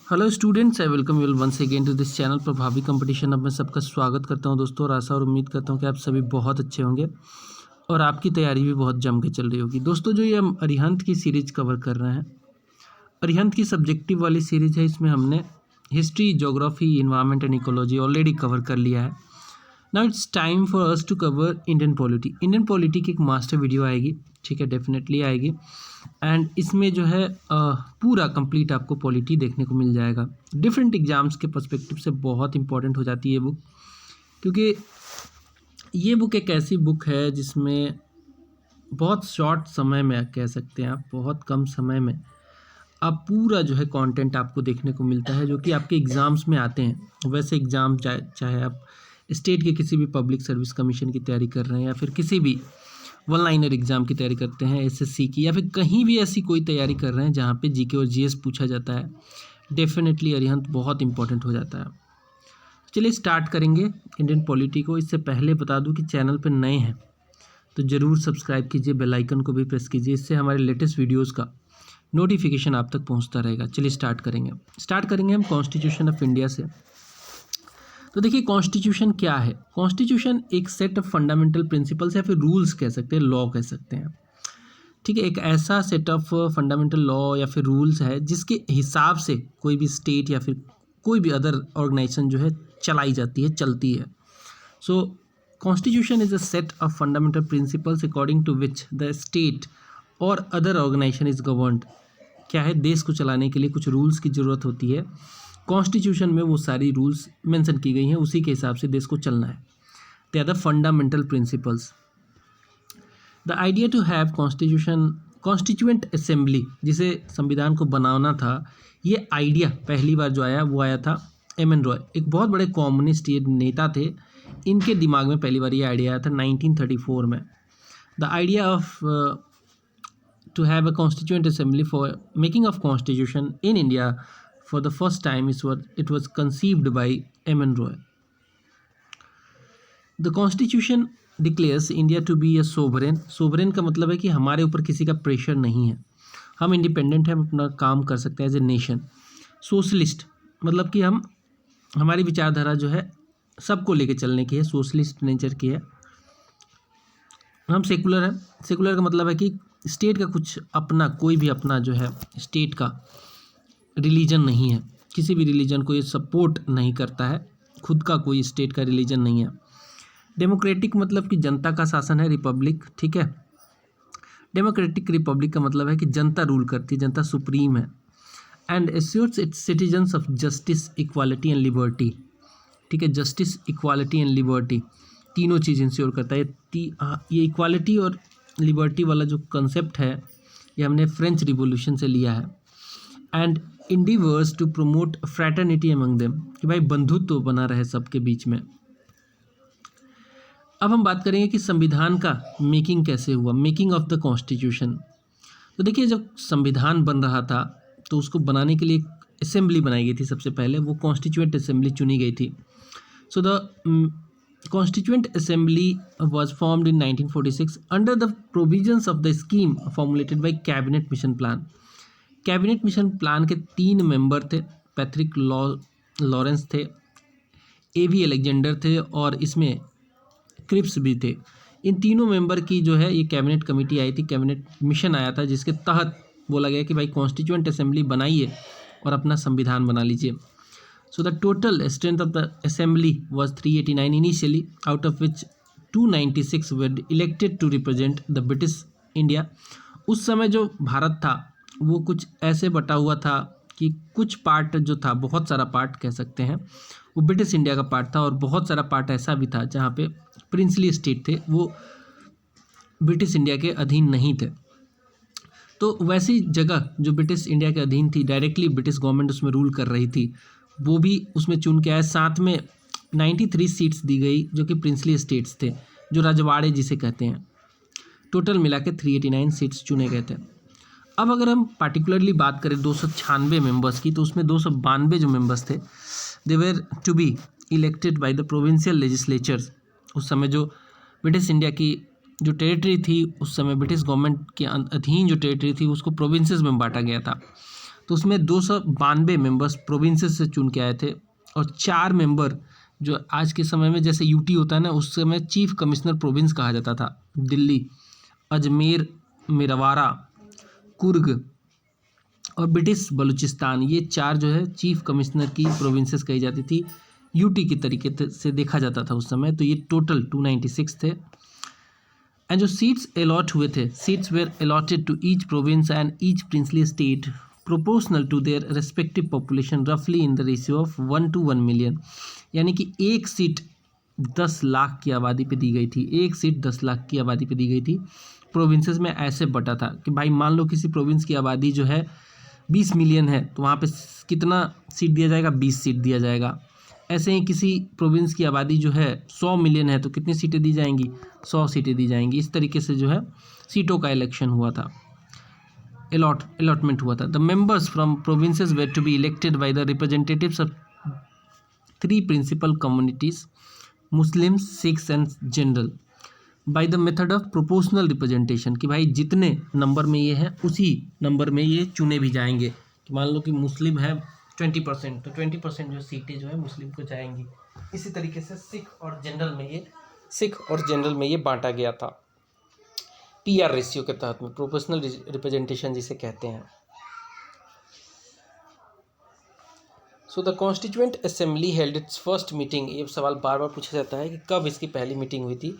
Hello students, I welcome you once again to this channel Prabhavi competition. अब मैं सबका स्वागत करता हूं दोस्तों, और आशा और उम्मीद करता हूं कि आप सभी बहुत अच्छे होंगे और आपकी तैयारी भी बहुत जम के चल रही होगी। दोस्तों, जो ये हम अरिहंत की सीरीज कवर कर रहे हैं, अरिहंत की सब्जेक्टिव वाली सीरीज है। इसमें हमने history, geography, environment and ecology already cover कर लिया है। Now it's time for us to cover Indian polity. Indian polity की एक मास्टर वीडियो आएगी, ठीक है, डेफिनेटली आएगी। एंड इसमें जो है पूरा कंप्लीट आपको पॉलिटी देखने को मिल जाएगा। डिफरेंट एग्जाम्स के पर्सपेक्टिव से बहुत इंपॉर्टेंट हो जाती है ये बुक, क्योंकि ये बुक एक ऐसी बुक है जिसमें बहुत शॉर्ट समय में, कह सकते हैं आप, बहुत कम समय में आप पूरा जो है कंटेंट आपको देखने को मिलता है, जो कि आपके एग्ज़ाम्स में आते हैं। वैसे एग्ज़ाम चाहे आप स्टेट के किसी भी पब्लिक सर्विस कमीशन की तैयारी कर रहे हैं, या फिर किसी भी वन लाइनर एग्ज़ाम की तैयारी करते हैं, एसएससी की, या फिर कहीं भी ऐसी कोई तैयारी कर रहे हैं जहाँ पे जीके और जीएस पूछा जाता है, डेफिनेटली अरिहंत बहुत इंपॉर्टेंट हो जाता है। चलिए स्टार्ट करेंगे इंडियन पॉलिटी को। इससे पहले बता दूं कि चैनल पर नए हैं तो ज़रूर सब्सक्राइब कीजिए, बेल आइकन को भी प्रेस कीजिए, इससे हमारे लेटेस्ट वीडियोज़ का नोटिफिकेशन आप तक पहुंचता रहेगा। चलिए स्टार्ट करेंगे हम कॉन्स्टिट्यूशन ऑफ इंडिया से। तो देखिए, कॉन्स्टिट्यूशन क्या है। कॉन्स्टिट्यूशन एक सेट ऑफ फंडामेंटल प्रिंसिपल्स या फिर रूल्स कह सकते हैं, लॉ कह सकते हैं, ठीक है। एक ऐसा सेट ऑफ फंडामेंटल लॉ या फिर रूल्स है जिसके हिसाब से कोई भी स्टेट या फिर कोई भी अदर ऑर्गेनाइजेशन जो है चलाई जाती है, चलती है। So constitution is a set of fundamental principles according to which the state और अदर ऑर्गेनाइजेशन इज गवर्नड। क्या है, देश को चलाने के लिए कुछ रूल्स की ज़रूरत होती है। कॉन्स्टिट्यूशन में वो सारी रूल्स मेंशन की गई हैं, उसी के हिसाब से देश को चलना है। They are the fundamental principles. The idea to have constituent assembly, जिसे संविधान को बनाना था, ये आइडिया पहली बार जो आया वो आया था एम.एन. रॉय, एक बहुत बड़े कम्युनिस्ट ये नेता थे। इनके दिमाग में पहली बार ये आइडिया आया था 1934 में। The idea of to have a constituent assembly for making of constitution in India for the first time it was conceived by M.N. Roy. The constitution declares India to be a sovereign. sovereign का मतलब है कि हमारे ऊपर किसी का pressure नहीं है, हम इंडिपेंडेंट हैं, हम अपना काम कर सकते हैं एज ए नेशन। सोशलिस्ट मतलब कि हमारी विचारधारा जो है सबको लेके चलने की है, सोशलिस्ट नेचर की है। हम सेकुलर हैं। सेकुलर का मतलब है कि स्टेट का कुछ अपना, कोई भी अपना जो है स्टेट का रिलीजन नहीं है, किसी भी रिलीजन को ये सपोर्ट नहीं करता है, खुद का कोई स्टेट का रिलीजन नहीं है। डेमोक्रेटिक मतलब कि जनता का शासन है, रिपब्लिक, ठीक है। डेमोक्रेटिक रिपब्लिक का मतलब है कि जनता रूल करती है, जनता सुप्रीम है। And assures it's citizens of justice, equality and liberty, ठीक है। जस्टिस, इक्वालिटी एंड लिबर्टी, तीनों चीज़ इंश्योर करता है। ये इक्वालिटी और लिबर्टी वाला जो कंसेप्ट है ये हमने फ्रेंच रिवॉल्यूशन से लिया है। And endeavours to promote fraternity among them, कि भाई बंधुत्व तो बना रहे सबके बीच में। अब हम बात करेंगे कि संविधान का मेकिंग कैसे हुआ, मेकिंग ऑफ द कॉन्स्टिट्यूशन। तो देखिए, जब संविधान बन रहा था तो उसको बनाने के लिए असेंबली बनाई गई थी। सबसे पहले वो कॉन्स्टिट्यूएंट असेंबली चुनी गई थी। So the Constituent Assembly was formed in 1946 under the provisions of the scheme formulated by Cabinet Mission Plan. Cabinet mission plan के 3 मेंबर थे, पैट्रिक लॉरेंस थे, A.V. अलेक्जेंडर थे, और इसमें क्रिप्स भी थे। इन तीनों मेंबर की जो है ये कैबिनेट कमेटी आई थी, कैबिनेट मिशन आया था, जिसके तहत बोला गया कि भाई कॉन्स्टिट्यूएंट असेंबली बनाइए और अपना संविधान बना लीजिए। So the total strength of the assembly was 389 initially, out of which 296 were elected to represent the British India. उस समय जो भारत था वो कुछ ऐसे बटा हुआ था कि कुछ पार्ट जो था, बहुत सारा पार्ट कह सकते हैं, वो ब्रिटिश इंडिया का पार्ट था, और बहुत सारा पार्ट ऐसा भी था जहाँ पे प्रिंसली स्टेट थे, वो ब्रिटिश इंडिया के अधीन नहीं थे। तो वैसी जगह जो ब्रिटिश इंडिया के अधीन थी, डायरेक्टली ब्रिटिश गवर्नमेंट उसमें रूल कर रही थी, वो भी उसमें चुन के आए। साथ में 93 सीट्स दी गई जो कि प्रिंसली स्टेट्स थे, जो रजवाड़े जिसे कहते हैं। टोटल मिला के 389 सीट्स चुने गए थे। अब अगर हम पार्टिकुलरली बात करें 296 मेंबर्स की, तो उसमें 292 जो मेंबर्स थे, they were to be elected by the provincial legislatures. उस समय जो ब्रिटिश इंडिया की जो टेरिटरी थी, उस समय ब्रिटिश गवर्नमेंट के अधीन जो टेरिटरी थी उसको प्रोविंसेस में बांटा गया था। तो उसमें 292 मेंबर्स प्रोविंसेस से चुन के आए थे और 4 मेंबर जो आज के समय में जैसे यूटी होता है ना, उस समय चीफ कमिश्नर प्रोविंस कहा जाता था, दिल्ली, अजमेर, मेरवारा, कुर्ग और ब्रिटिश बलूचिस्तान, ये 4 जो है चीफ कमिश्नर की प्रोविंसेस कही जाती थी, यूटी के तरीके से देखा जाता था उस समय। तो ये टोटल 296 थे। एंड जो सीट्स अलॉट हुए थे, seats were allotted to each province and each princely state proportional to their respective population रफली in the ratio of 1 to 1 million, यानी कि एक सीट 10 लाख की आबादी पे दी गई थी, एक सीट 10 लाख की आबादी पे दी गई थी। प्रोविंसेस में ऐसे बटा था कि भाई मान लो किसी प्रोविंस की आबादी जो है 20 मिलियन है, तो वहाँ पे कितना सीट दिया जाएगा, 20 सीट दिया जाएगा। ऐसे ही किसी प्रोविंस की आबादी जो है 100 मिलियन है, तो कितनी सीटें दी जाएंगी, 100 सीटें दी जाएंगी। इस तरीके से जो है सीटों का इलेक्शन हुआ था, अलॉटमेंट हुआ था। The members from provinces were to be elected by the representatives of 3 principal communities, Muslim, Sikhs and general, by the method of proportional representation, कि भाई जितने नंबर में ये हैं उसी नंबर में ये चुने भी जाएंगे। कि मान लो कि मुस्लिम है 20%, तो 20% जो सीटें जो है मुस्लिम को जाएंगी। इसी तरीके से सिख और जनरल में ये बांटा गया था पीआर रेशियो के तहत में, प्रोपोर्शनल रिप्रेजेंटेशन जिसे कहते हैं। So the constituent assembly held it's first meeting, ये सवाल बार बार पूछा जाता है कि कब इसकी पहली मीटिंग हुई थी।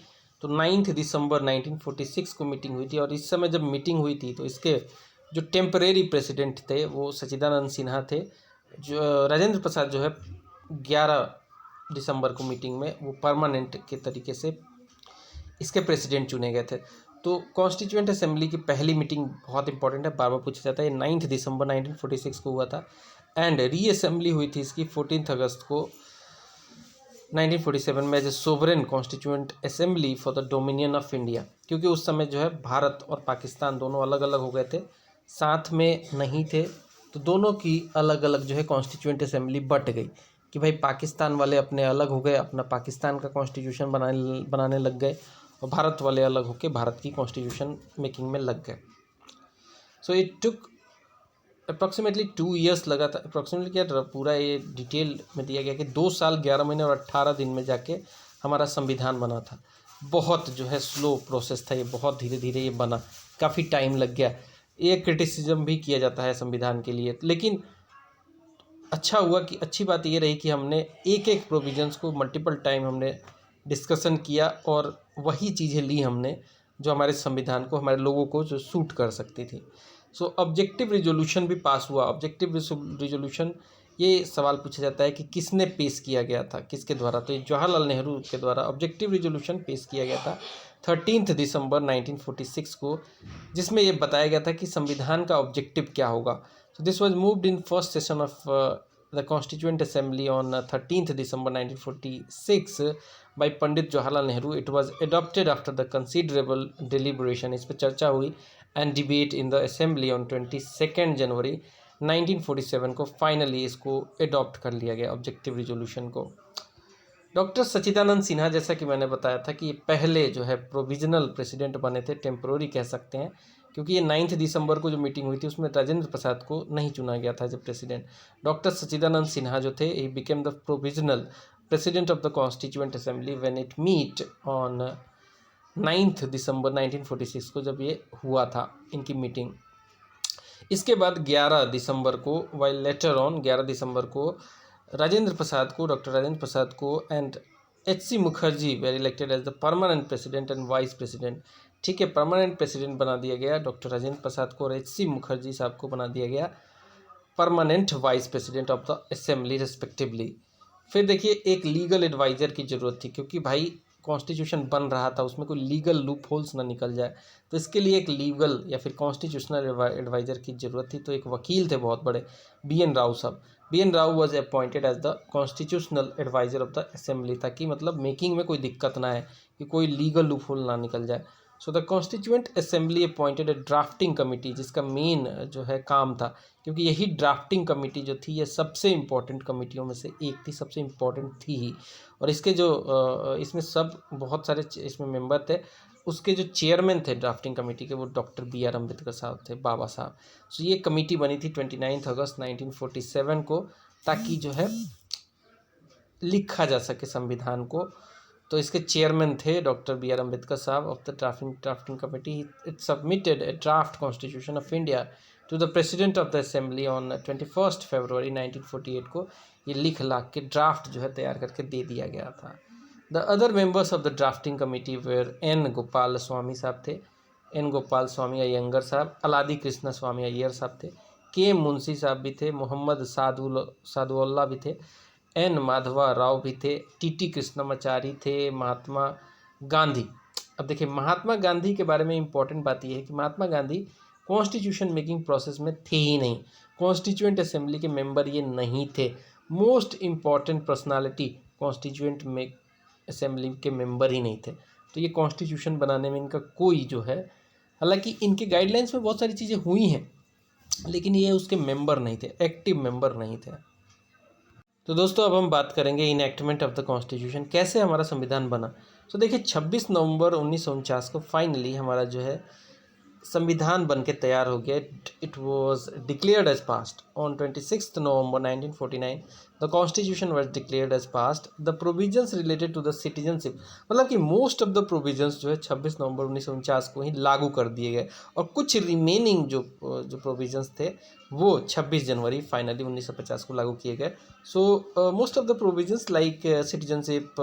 तो 9 दिसंबर 1946 को मीटिंग हुई थी। और इस समय जब मीटिंग हुई थी तो इसके जो टेम्परेरी प्रेसिडेंट थे वो सच्चिदानंद सिन्हा थे। जो राजेंद्र प्रसाद जो है 11 दिसंबर को मीटिंग में वो परमानेंट के तरीके से इसके प्रेसिडेंट चुने गए थे। तो कॉन्स्टिट्यूएंट असेंबली की पहली मीटिंग बहुत इंपॉर्टेंट है, बार बार पूछा जाता है। 9 दिसंबर 1946 को हुआ था एंड री असेंबली हुई थी इसकी 14 अगस्त को 1947 में as a sovereign constituent assembly for the dominion of India, क्योंकि उस समय जो है भारत और पाकिस्तान दोनों अलग अलग हो गए थे, साथ में नहीं थे। तो दोनों की अलग अलग जो है कॉन्स्टिट्यूएंट असेंबली बट गई कि भाई पाकिस्तान वाले अपने अलग हो गए, अपना पाकिस्तान का कॉन्स्टिट्यूशन बनाने लग गए, और भारत वाले अलग होकर भारत की कॉन्स्टिट्यूशन मेकिंग में लग गए। So it took approximately 2 years लगा था। अप्रॉक्सीमेटली क्या, पूरा ये डिटेल में दिया गया कि 2 साल 11 महीने और 18 दिन में जाके हमारा संविधान बना था। बहुत जो है स्लो प्रोसेस था ये, बहुत धीरे धीरे ये बना, काफ़ी टाइम लग गया। ये क्रिटिसिज्म भी किया जाता है संविधान के लिए, लेकिन अच्छा हुआ कि अच्छी बात ये रही कि हमने एक एक प्रोविजंस को मल्टीपल टाइम हमने डिस्कशन किया और वही चीज़ें ली हमने जो हमारे संविधान को, हमारे लोगों को जो सूट कर सकती थी। सो ऑब्जेक्टिव रिजोल्यूशन भी पास हुआ। ऑब्जेक्टिव रिजोल्यूशन, ये सवाल पूछा जाता है कि किसने पेश किया गया था, किसके द्वारा, तो ये जवाहरलाल नेहरू के द्वारा ऑब्जेक्टिव रिजोल्यूशन पेश किया गया था 13 दिसंबर 1946 को, जिसमें ये बताया गया था कि संविधान का ऑब्जेक्टिव क्या होगा। So this was moved in first session of the Constituent Assembly on 13th December 1946 by Pandit Jawaharlal Nehru. It was adopted after the considerable deliberation. इस पर चर्चा हुई and debate in the Assembly on 22nd January 1947 को finally इसको adopt कर लिया गया objective resolution को। डॉक्टर सच्चिदानंद सिन्हा, जैसा कि मैंने बताया था कि ये पहले जो है प्रोविजनल प्रेसिडेंट बने थे, टेम्पोररी कह सकते हैं, क्योंकि ये 9 दिसंबर को जो मीटिंग हुई थी उसमें राजेंद्र प्रसाद को नहीं चुना गया था as a president. Doctor Sachchidanand Sinha जो थे, ही became the provisional president of the constituent assembly when it meet on 9 December 1946 को, जब ये हुआ था इनकी मीटिंग। इसके बाद 11 दिसंबर को, वाइल लेटर ऑन 11 दिसंबर को राजेंद्र प्रसाद को, डॉक्टर राजेंद्र प्रसाद को and H.C. Mukherjee were elected as the permanent president and vice president. ठीक है, परमानेंट प्रेसिडेंट बना दिया गया डॉक्टर राजेंद्र प्रसाद को, और H.C. मुखर्जी साहब को बना दिया गया permanent vice president of the assembly respectively. फिर देखिए, एक लीगल एडवाइज़र की ज़रूरत थी, क्योंकि भाई कॉन्स्टिट्यूशन बन रहा था, उसमें कोई लीगल लूप होल्स ना निकल जाए, तो इसके लिए एक लीगल या फिर कॉन्स्टिट्यूशनल एडवाइज़र की ज़रूरत थी। तो एक वकील थे बहुत बड़े, B.N. Rao sahab. B.N. Rao was appointed as the constitutional adviser of the assembly, ताकि मतलब मेकिंग में कोई दिक्कत ना है, कि कोई लीगल लूप होल ना निकल जाए। So the constituent assembly appointed A drafting committee, जिसका मेन जो है काम था, क्योंकि यही ड्राफ्टिंग कमेटी जो थी ये सबसे इम्पॉर्टेंट कमेटियों में से एक थी, सबसे इम्पॉर्टेंट थी ही। और इसके जो इसमें सब बहुत सारे इसमें मेंबर थे, उसके जो चेयरमैन थे ड्राफ्टिंग कमेटी के वो डॉक्टर बी आर अम्बेडकर साहब थे, बाबा साहब। सो ये कमेटी बनी थी 29 अगस्त 1947 को, ताकि जो है लिखा जा सके संविधान को। तो इसके चेयरमैन थे doctor B R Ambedkar sahab of the drafting committee. It submitted a draft constitution of India to the president of the assembly on 21 February 1948 को ये लिख लाख के ड्राफ्ट जो है तैयार करके दे दिया गया था। The other members of the drafting committee were N Gopalaswami साहब थे, एन गोपाल स्वामी अयंगर साहब, अलादी कृष्ण स्वामी अय्यर साहब थे, के मुंशी साहब भी थे, मोहम्मद सादुल्ला भी थे, एन माधवा राव भी थे, टी कृष्णमाचारी थे, महात्मा गांधी। अब देखिए महात्मा गांधी के बारे में इंपॉर्टेंट बात यह है कि Mahatma Gandhi constitution making process में थे ही नहीं, कॉन्स्टिट्यूएंट असेंबली के मेंबर ये नहीं थे। मोस्ट इम्पॉर्टेंट पर्सनालिटी कॉन्स्टिट्यूएंट में असेंबली के मेंबर ही नहीं थे। तो ये कॉन्स्टिट्यूशन बनाने में इनका कोई जो है, हालांकि इनके गाइडलाइंस में बहुत सारी चीज़ें हुई हैं, लेकिन ये उसके मेंबर नहीं थे, एक्टिव मेंबर नहीं थे। तो दोस्तों अब हम बात करेंगे इनएक्टमेंट ऑफ द कॉन्स्टिट्यूशन, कैसे हमारा संविधान बना। तो देखिए 26 नवंबर 1949 को फाइनली हमारा जो है संविधान बन के तैयार हो गया। It was declared as passed on 26 November 1949। The constitution was declared as passed. The provisions related to the citizenship, मतलब कि मोस्ट ऑफ द प्रोविजंस जो है 26 नवंबर 1949 को ही लागू कर दिए गए, और कुछ रिमेनिंग जो प्रोविजंस थे वो 26 जनवरी फाइनली 1950 को लागू किए गए। So most of the provisions like citizenship,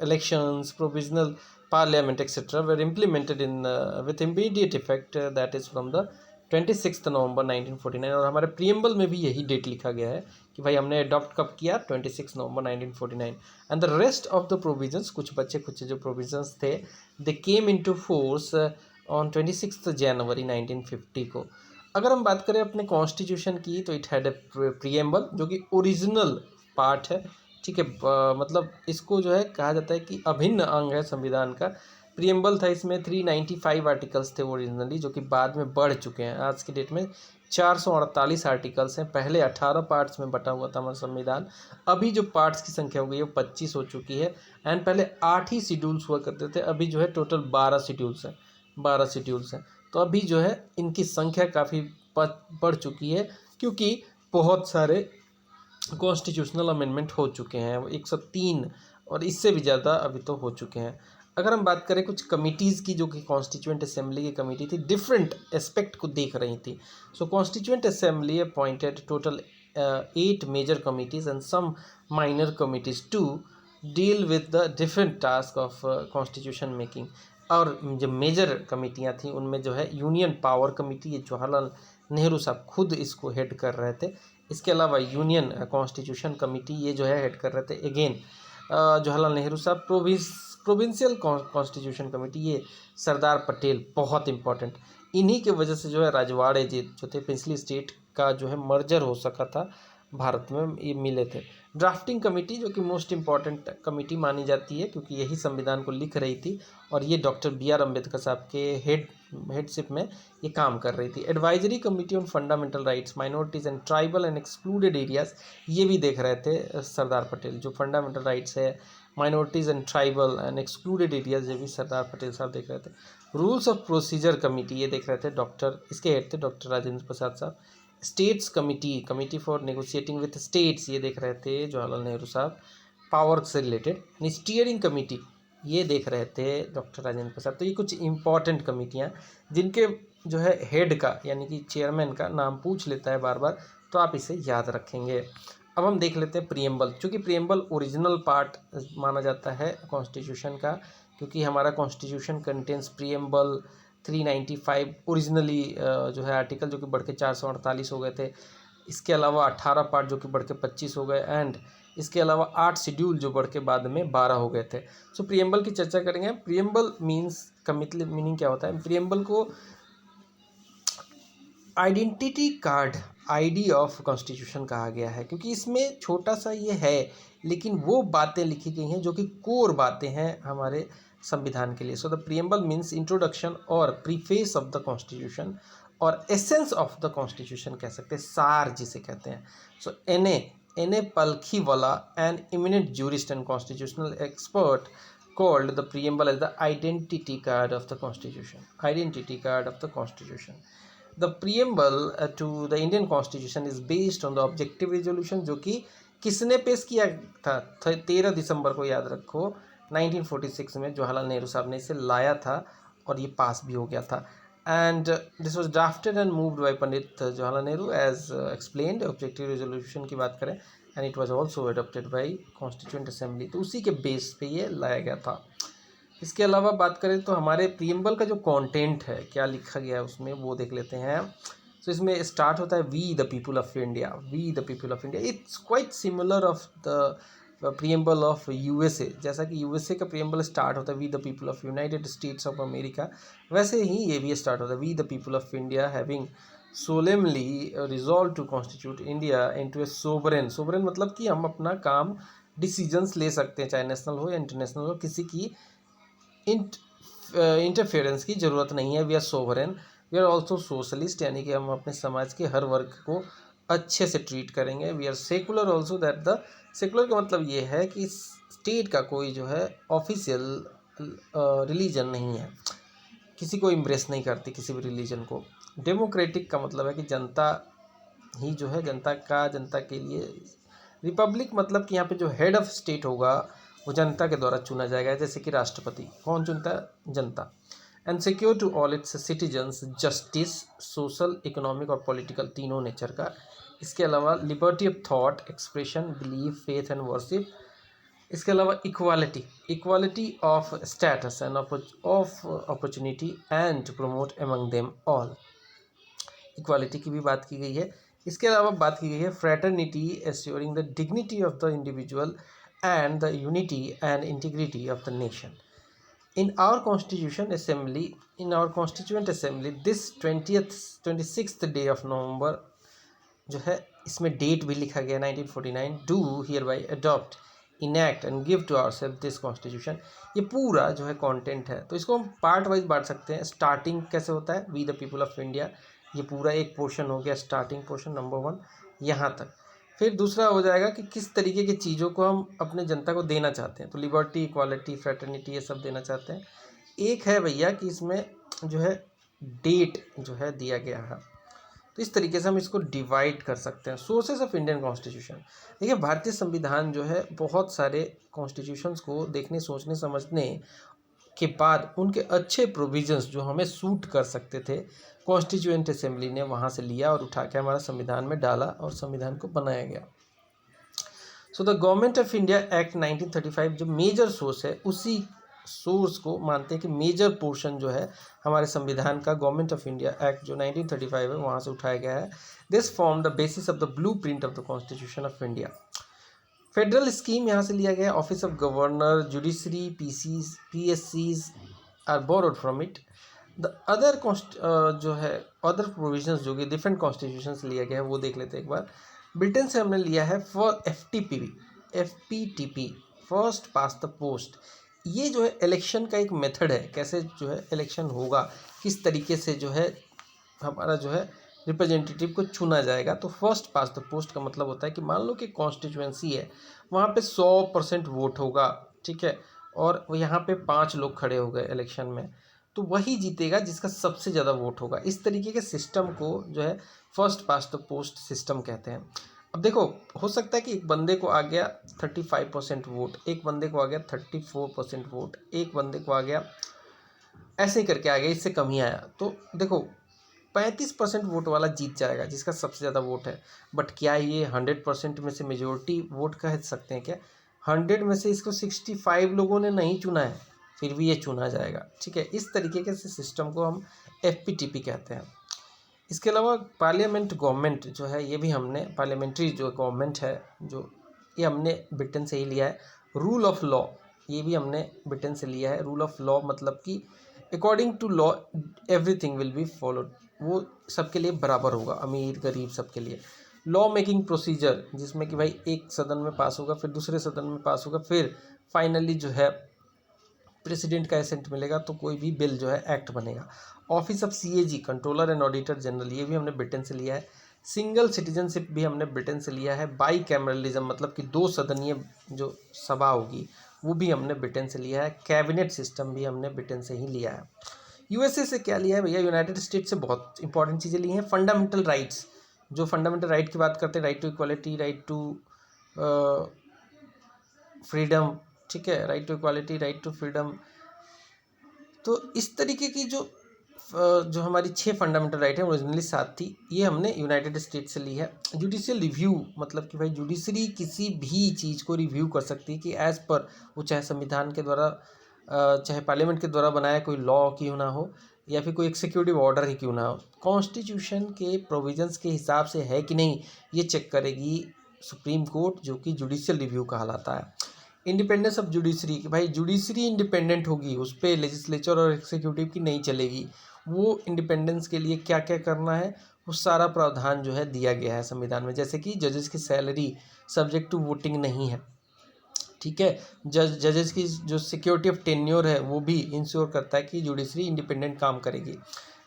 elections, provisional parliament etc. were implemented in with immediate effect, that is from the 26 November 1949। और हमारे प्रीएम्बल में भी यही डेट लिखा गया है कि भाई हमने अडॉप्ट कब किया, 26 November 1949। And the rest of the provisions, कुछ बच्चे कुछ जो प्रोविजंस थे, दे केम इनटू फोर्स ऑन 26 जनवरी 1950 को। अगर हम बात करें अपने कॉन्स्टिट्यूशन की, तो इट हैड ए प्रीएम्बल जो कि ओरिजिनल पार्ट है, ठीक है। मतलब इसको जो है कहा जाता है कि अभिन्न अंग है संविधान का। प्रीएम्बल था, इसमें 395 आर्टिकल्स थे ओरिजिनली, जो कि बाद में बढ़ चुके हैं। आज की डेट में 448 आर्टिकल्स हैं। पहले 18 पार्ट्स में बटा हुआ था हमारा संविधान, अभी जो पार्ट्स की संख्या हो गई है वो 25 हो चुकी है। एंड पहले 8 ही शेड्यूल्स हुआ करते थे, अभी जो है टोटल 12 शेड्यूल्स हैं, 12 शेड्यूल्स हैं। तो अभी जो है इनकी संख्या काफ़ी बढ़ चुकी है, क्योंकि बहुत सारे कॉन्स्टिट्यूशनल अमेंडमेंट हो चुके हैं, 103 और इससे भी ज़्यादा अभी तो हो चुके हैं। अगर हम बात करें कुछ कमिटीज़ की, जो कि कॉन्स्टिट्यूएंट असेंबली की कमेटी थी, डिफरेंट एस्पेक्ट को देख रही थी। So constituent assembly appointed total 8 major committees and some minor committees to deal with the different task of constitution making. और जो मेजर कमेटियाँ थी उनमें जो है यूनियन पावर कमेटी, ये जवाहरलाल नेहरू साहब खुद इसको हेड कर रहे थे। इसके अलावा यूनियन कॉन्स्टिट्यूशन कमेटी ये जो है हेड कर रहे थे अगेन जवाहरलाल नेहरू साहब। प्रोविंशियल कॉन्स्टिट्यूशन कमेटी ये सरदार पटेल, बहुत इंपॉर्टेंट। इन्हीं के वजह से जो है राजवाड़े जो थे पिछली स्टेट का जो है मर्जर हो सका था, भारत में ये मिले थे। ड्राफ्टिंग कमेटी जो कि मोस्ट इम्पॉर्टेंट कमेटी मानी जाती है, क्योंकि यही संविधान को लिख रही थी, और ये डॉक्टर बी आर अम्बेडकर साहब के हेडशिप में ये काम कर रही थी। Advisory committee on fundamental rights, minorities and tribal and excluded areas, ये भी देख रहे थे सरदार पटेल। जो फंडामेंटल राइट्स है, minorities and tribal and excluded areas, ये भी सरदार पटेल साहब देख रहे थे। रूल्स ऑफ प्रोसीजर कमेटी ये देख रहे थे इसके हेड थे डॉक्टर राजेंद्र प्रसाद साहब। States committee for negotiating with states, ये देख रहे थे जवाहरलाल नेहरू साहब, पावर से रिलेटेड। स्टीयरिंग कमेटी ये देख रहे थे डॉक्टर राजेंद्र प्रसाद। तो ये कुछ इंपॉर्टेंट कमेटियाँ जिनके जो है हेड का यानी कि चेयरमैन का नाम पूछ लेता है बार बार, तो आप इसे याद रखेंगे। अब हम देख लेते हैं प्रीएम्बल, चूँकि प्रीएम्बल ओरिजिनल पार्ट माना जाता है कॉन्स्टिट्यूशन का, क्योंकि हमारा कॉन्स्टिट्यूशन कंटेंस प्रीएम्बल 395 ओरिजिनली जो है आर्टिकल, जो कि बढ़ के 448 हो गए थे। इसके अलावा 18 पार्ट जो कि बढ़ के 25 हो गए, एंड इसके अलावा 8 शेड्यूल जो बढ़ के बाद में 12 हो गए थे। सो प्रीएम्बल की चर्चा करेंगे। प्रीएम्बल मीन्स का मीनिंग क्या होता है? प्रीएम्बल को identity card, ID of constitution कहा गया है, क्योंकि इसमें छोटा सा ये है, लेकिन वो बातें लिखी गई हैं जो कि कोर बातें हैं हमारे संविधान के लिए। So the preamble means introduction और प्रीफेस ऑफ द कॉन्स्टिट्यूशन, और एसेंस ऑफ द कॉन्स्टिट्यूशन कह सकते हैं, सार जिसे कहते हैं। So N A Palkhivala, an eminent jurist and constitutional expert called the preamble as the identity card of the constitution. Identity card of the constitution. The preamble to the Indian constitution is based on the objective resolution, जो कि किसने पेश किया था? 13 दिसंबर को, याद रखो, 1946 में जवाहरलाल नेहरू साहब ने इसे लाया था और ये पास भी हो गया था. And this was drafted and moved by Pandit Jawaharlal Nehru as explained. Objective resolution की बात करें, and it was also adopted by constituent assembly. तो उसी के बेस पे ये लाया गया था. इसके अलावा बात करें तो हमारे प्रीएम्बल का जो कंटेंट है, क्या लिखा गया है उसमें, वो देख लेते हैं. तो इसमें स्टार्ट होता है we the people of India. We the people of India, it's quite similar of the preamble of USA. जैसा कि यूएसए का प्रीएम्बल स्टार्ट होता है we the people of United States of America, वैसे ही ये भी स्टार्ट होता है we the people of India having solemnly resolved to constitute India into a sovereign. sovereign मतलब कि हम अपना काम डिसीजंस ले सकते हैं, चाहे नेशनल हो या इंटरनेशनल हो, किसी की इंटरफेरेंस की ज़रूरत नहीं है. We are sovereign. We are also socialist, यानी कि हम अपने समाज के हर वर्ग को अच्छे से ट्रीट करेंगे. We are secular also, that the secular का मतलब ये है कि स्टेट का कोई जो है ऑफिशियल रिलीजन नहीं है, किसी को इम्प्रेस नहीं करती किसी भी रिलीजन को. डेमोक्रेटिक का मतलब है कि जनता ही जो है, जनता का जनता के लिए. रिपब्लिक मतलब कि यहाँ पे जो हेड ऑफ स्टेट होगा वो जनता के द्वारा चुना जाएगा, जैसे कि राष्ट्रपति कौन चुनता है? जनता. And secure to all its citizens justice, social, economic और पॉलिटिकल, तीनों नेचर का. इसके अलावा liberty of thought, expression, belief, faith and worship. इसके अलावा equality, equality of status and of opportunity and to promote among them all. Equality की भी बात की गई है. इसके अलावा बात की गई है fraternity, assuring the dignity of the individual and the unity and integrity of the nation. In our constitution assembly, in our constituent assembly, this 26th day of November जो है, इसमें डेट भी लिखा गया 1949. do hereby adopt, enact and give to ourselves this constitution. ये पूरा जो है कंटेंट है. तो इसको हम पार्ट वाइज बांट सकते हैं. स्टार्टिंग कैसे होता है? We the people of India, ये पूरा एक पोर्शन हो गया, स्टार्टिंग पोर्शन नंबर 1 यहाँ तक. फिर दूसरा हो जाएगा कि किस तरीके की चीज़ों को हम अपने जनता को देना चाहते हैं. तो लिबर्टी, इक्वालिटी, फ्रेटर्निटी, ये सब देना चाहते हैं. एक है भैया कि इसमें जो है डेट जो है दिया गया है. तो इस तरीके से हम इसको डिवाइड कर सकते हैं. सोर्सेस ऑफ इंडियन कॉन्स्टिट्यूशन, देखिए भारतीय संविधान जो है बहुत सारे कॉन्स्टिट्यूशंस को देखने, सोचने, समझने के बाद उनके अच्छे प्रोविजंस जो हमें सूट कर सकते थे, कॉन्स्टिट्यूएंट असेंबली ने वहाँ से लिया और उठा के हमारा संविधान में डाला और संविधान को बनाया गया. So the government of India act 1935 जो मेजर सोर्स है, उसी सोर्स को मानते हैं कि मेजर पोर्शन जो है हमारे संविधान का गवर्नमेंट ऑफ इंडिया एक्ट जो 1935 है वहाँ से उठाया गया है. This form the basis of the blueprint of the constitution of India. Federal scheme यहाँ से लिया गया. Office of governor, judiciary, PSCs are borrowed from it. The other जो है अदर प्रोविजंस जो कि डिफरेंट कॉन्स्टिट्यूशन से लिया गया है वो देख लेते हैं एक बार. ब्रिटेन से हमने लिया है for FPTP, first pass the post. ये जो है इलेक्शन का एक मेथड है, कैसे जो है इलेक्शन होगा, किस तरीके से जो है हमारा जो है रिप्रेजेंटेटिव को चुना जाएगा. तो फर्स्ट पास द पोस्ट का मतलब होता है कि मान लो कि कॉन्स्टिट्यूएंसी है, वहाँ पे 100% वोट होगा, ठीक है, और यहाँ पे 5 लोग खड़े हो गए इलेक्शन में, तो वही जीतेगा जिसका सबसे ज़्यादा वोट होगा. इस तरीके के सिस्टम को जो है first pass the post system कहते हैं. अब देखो, हो सकता है कि एक बंदे को आ गया 35% वोट, एक बंदे को आ गया 34% वोट, एक बंदे को आ गया ऐसे ही करके आ गया, इससे कम ही आया. तो देखो 35% वोट वाला जीत जाएगा जिसका सबसे ज़्यादा वोट है. बट क्या ये 100% में से मेजोरिटी वोट कह सकते हैं क्या? 100 में से इसको 65 लोगों ने नहीं चुना है, फिर भी ये चुना जाएगा, ठीक है. इस तरीके के सिस्टम को हम FPTP कहते हैं. इसके अलावा पार्लियामेंट गवर्नमेंट जो है, ये भी हमने पार्लियामेंट्री जो गवर्नमेंट है जो, ये हमने ब्रिटेन से ही लिया है. रूल ऑफ लॉ, ये भी हमने ब्रिटेन से लिया है. रूल ऑफ लॉ मतलब कि according to law everything will be followed, वो सबके लिए बराबर होगा, अमीर गरीब सबके लिए. लॉ मेकिंग प्रोसीजर, जिसमें कि भाई एक सदन में पास होगा, फिर दूसरे सदन में पास होगा, फिर फाइनली जो है प्रेसिडेंट का एसेंट मिलेगा तो कोई भी बिल जो है एक्ट बनेगा. Office of CAG, controller and auditor general, ये भी हमने ब्रिटेन से लिया है. सिंगल सिटीजनशिप भी हमने ब्रिटेन से लिया है. बाई कैमरलिज्म मतलब कि 2 सदनीय जो सभा होगी वो भी हमने ब्रिटेन से लिया है। कैबिनेट सिस्टम भी हमने ब्रिटेन से ही लिया है। यूएसए से क्या लिया है भैया, यूनाइटेड स्टेट से बहुत इंपॉर्टेंट चीज़ें ली हैं। फंडामेंटल राइट्स, जो फंडामेंटल राइट की बात करते हैं, right to equality, right to freedom, ठीक है, right to equality, right to freedom. तो इस तरीके की जो हमारी 6 फंडामेंटल राइट है, ओरिजिनली 7 थी, ये हमने यूनाइटेड स्टेट से ली है। जुडिशियल रिव्यू, मतलब कि भाई जुडिशरी किसी भी चीज़ को रिव्यू कर सकती है कि एज़ पर वो चाहे संविधान के द्वारा चाहे पार्लियामेंट के द्वारा बनाया कोई लॉ क्यों ना हो, या फिर कोई एक्सिक्यूटिव ऑर्डर ही क्यों ना हो, कॉन्स्टिट्यूशन के प्रोविजंस के हिसाब से है कि नहीं, ये चेक करेगी सुप्रीम कोर्ट, जो कि जुडिशियल रिव्यू कहलाता है। इंडिपेंडेंस ऑफ जुडिशरी, कि भाई जुडिशरी इंडिपेंडेंट होगी, उस पर लेजिस्लेचर और एक्सिक्यूटिव की नहीं चलेगी। वो इंडिपेंडेंस के लिए क्या क्या करना है, वो सारा प्रावधान जो है दिया गया है संविधान में। जैसे कि जजेस की सैलरी सब्जेक्ट टू वोटिंग नहीं है, ठीक है। जजेस की जो सिक्योरिटी ऑफ टेन्योर है वो भी इंश्योर करता है कि जुडिशरी इंडिपेंडेंट काम करेगी।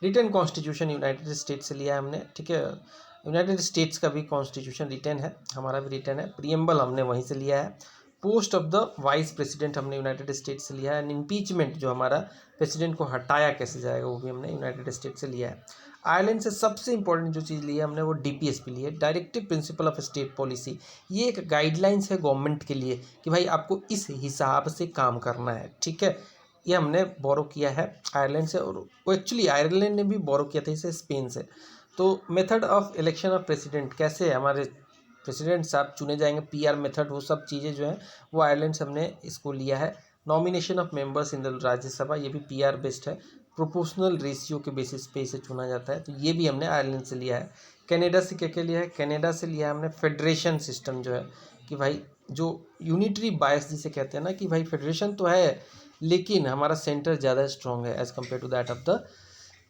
रिटन कॉन्स्टिट्यूशन यूनाइटेड स्टेट से लिया है हमने, ठीक है। यूनाइटेड स्टेट्स का भी कॉन्स्टिट्यूशन रिटन है, हमारा भी रिटन है। प्रियम्बल हमने वहीं से लिया है। Post of the vice president हमने यूनाइटेड स्टेट से लिया है। एंड इम्पीचमेंट, जो हमारा प्रेसिडेंट को हटाया कैसे जाएगा, वो भी हमने यूनाइटेड स्टेट से लिया है। आयरलैंड से सबसे इंपॉर्टेंट जो चीज़ ली है हमने, वो डीपीएसपी ली है, directive principle of state policy. ये एक गाइडलाइंस है गवर्नमेंट के लिए कि भाई आपको इस हिसाब से काम करना है, ठीक है। ये हमने बोरो किया है आयरलैंड से, और वो एक्चुअली आयरलैंड ने भी बोरो किया था इसे स्पेन से। तो method of election of president, कैसे हमारे प्रेसिडेंट साहब चुने जाएंगे, पीआर मेथड, वो सब चीज़ें जो हैं वो आयरलैंड से हमने इसको लिया है। Nomination of members in the Rajya Sabha, ये भी पीआर बेस्ड है, प्रोपोर्शनल रेशियो के बेसिस पे इसे चुना जाता है, तो ये भी हमने आयरलैंड से लिया है। कनाडा से क्या क्या लिया है, कनाडा से लिया है हमने फेडरेशन सिस्टम, जो है कि भाई जो यूनिटरी बायस जिसे कहते हैं ना, कि भाई फेडरेशन तो है लेकिन हमारा सेंटर ज़्यादा स्ट्रॉन्ग है as compare to that of the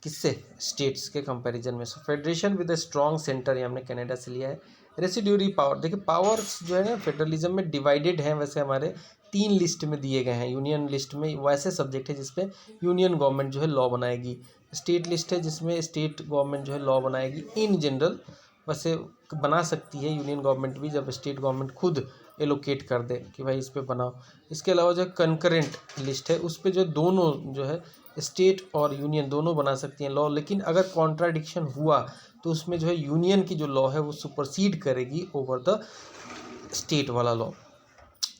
किससे, स्टेट्स के कंपैरिजन में। So federation with a strong centre, ये हमने कनाडा से लिया है। रेसिड्यूरी पावर, देखिए पावर्स जो है ना फेडरलिज्म में डिवाइडेड हैं, वैसे हमारे 3 लिस्ट में दिए गए हैं। यूनियन लिस्ट में वैसे सब्जेक्ट है जिसपे यूनियन गवर्नमेंट जो है लॉ बनाएगी। स्टेट लिस्ट है जिसमें स्टेट गवर्नमेंट जो है लॉ बनाएगी इन जनरल, वैसे बना सकती है यूनियन गवर्नमेंट भी, जब स्टेट गवर्नमेंट खुद एलोकेट कर दे कि भाई इस पे बनाओ। इसके अलावा जो कंकरेंट लिस्ट है उस पे जो दोनों जो है स्टेट और यूनियन दोनों बना सकती हैं लॉ, लेकिन अगर कॉन्ट्राडिक्शन हुआ तो उसमें जो है यूनियन की जो लॉ है वो सुपरसीड करेगी ओवर द स्टेट वाला लॉ।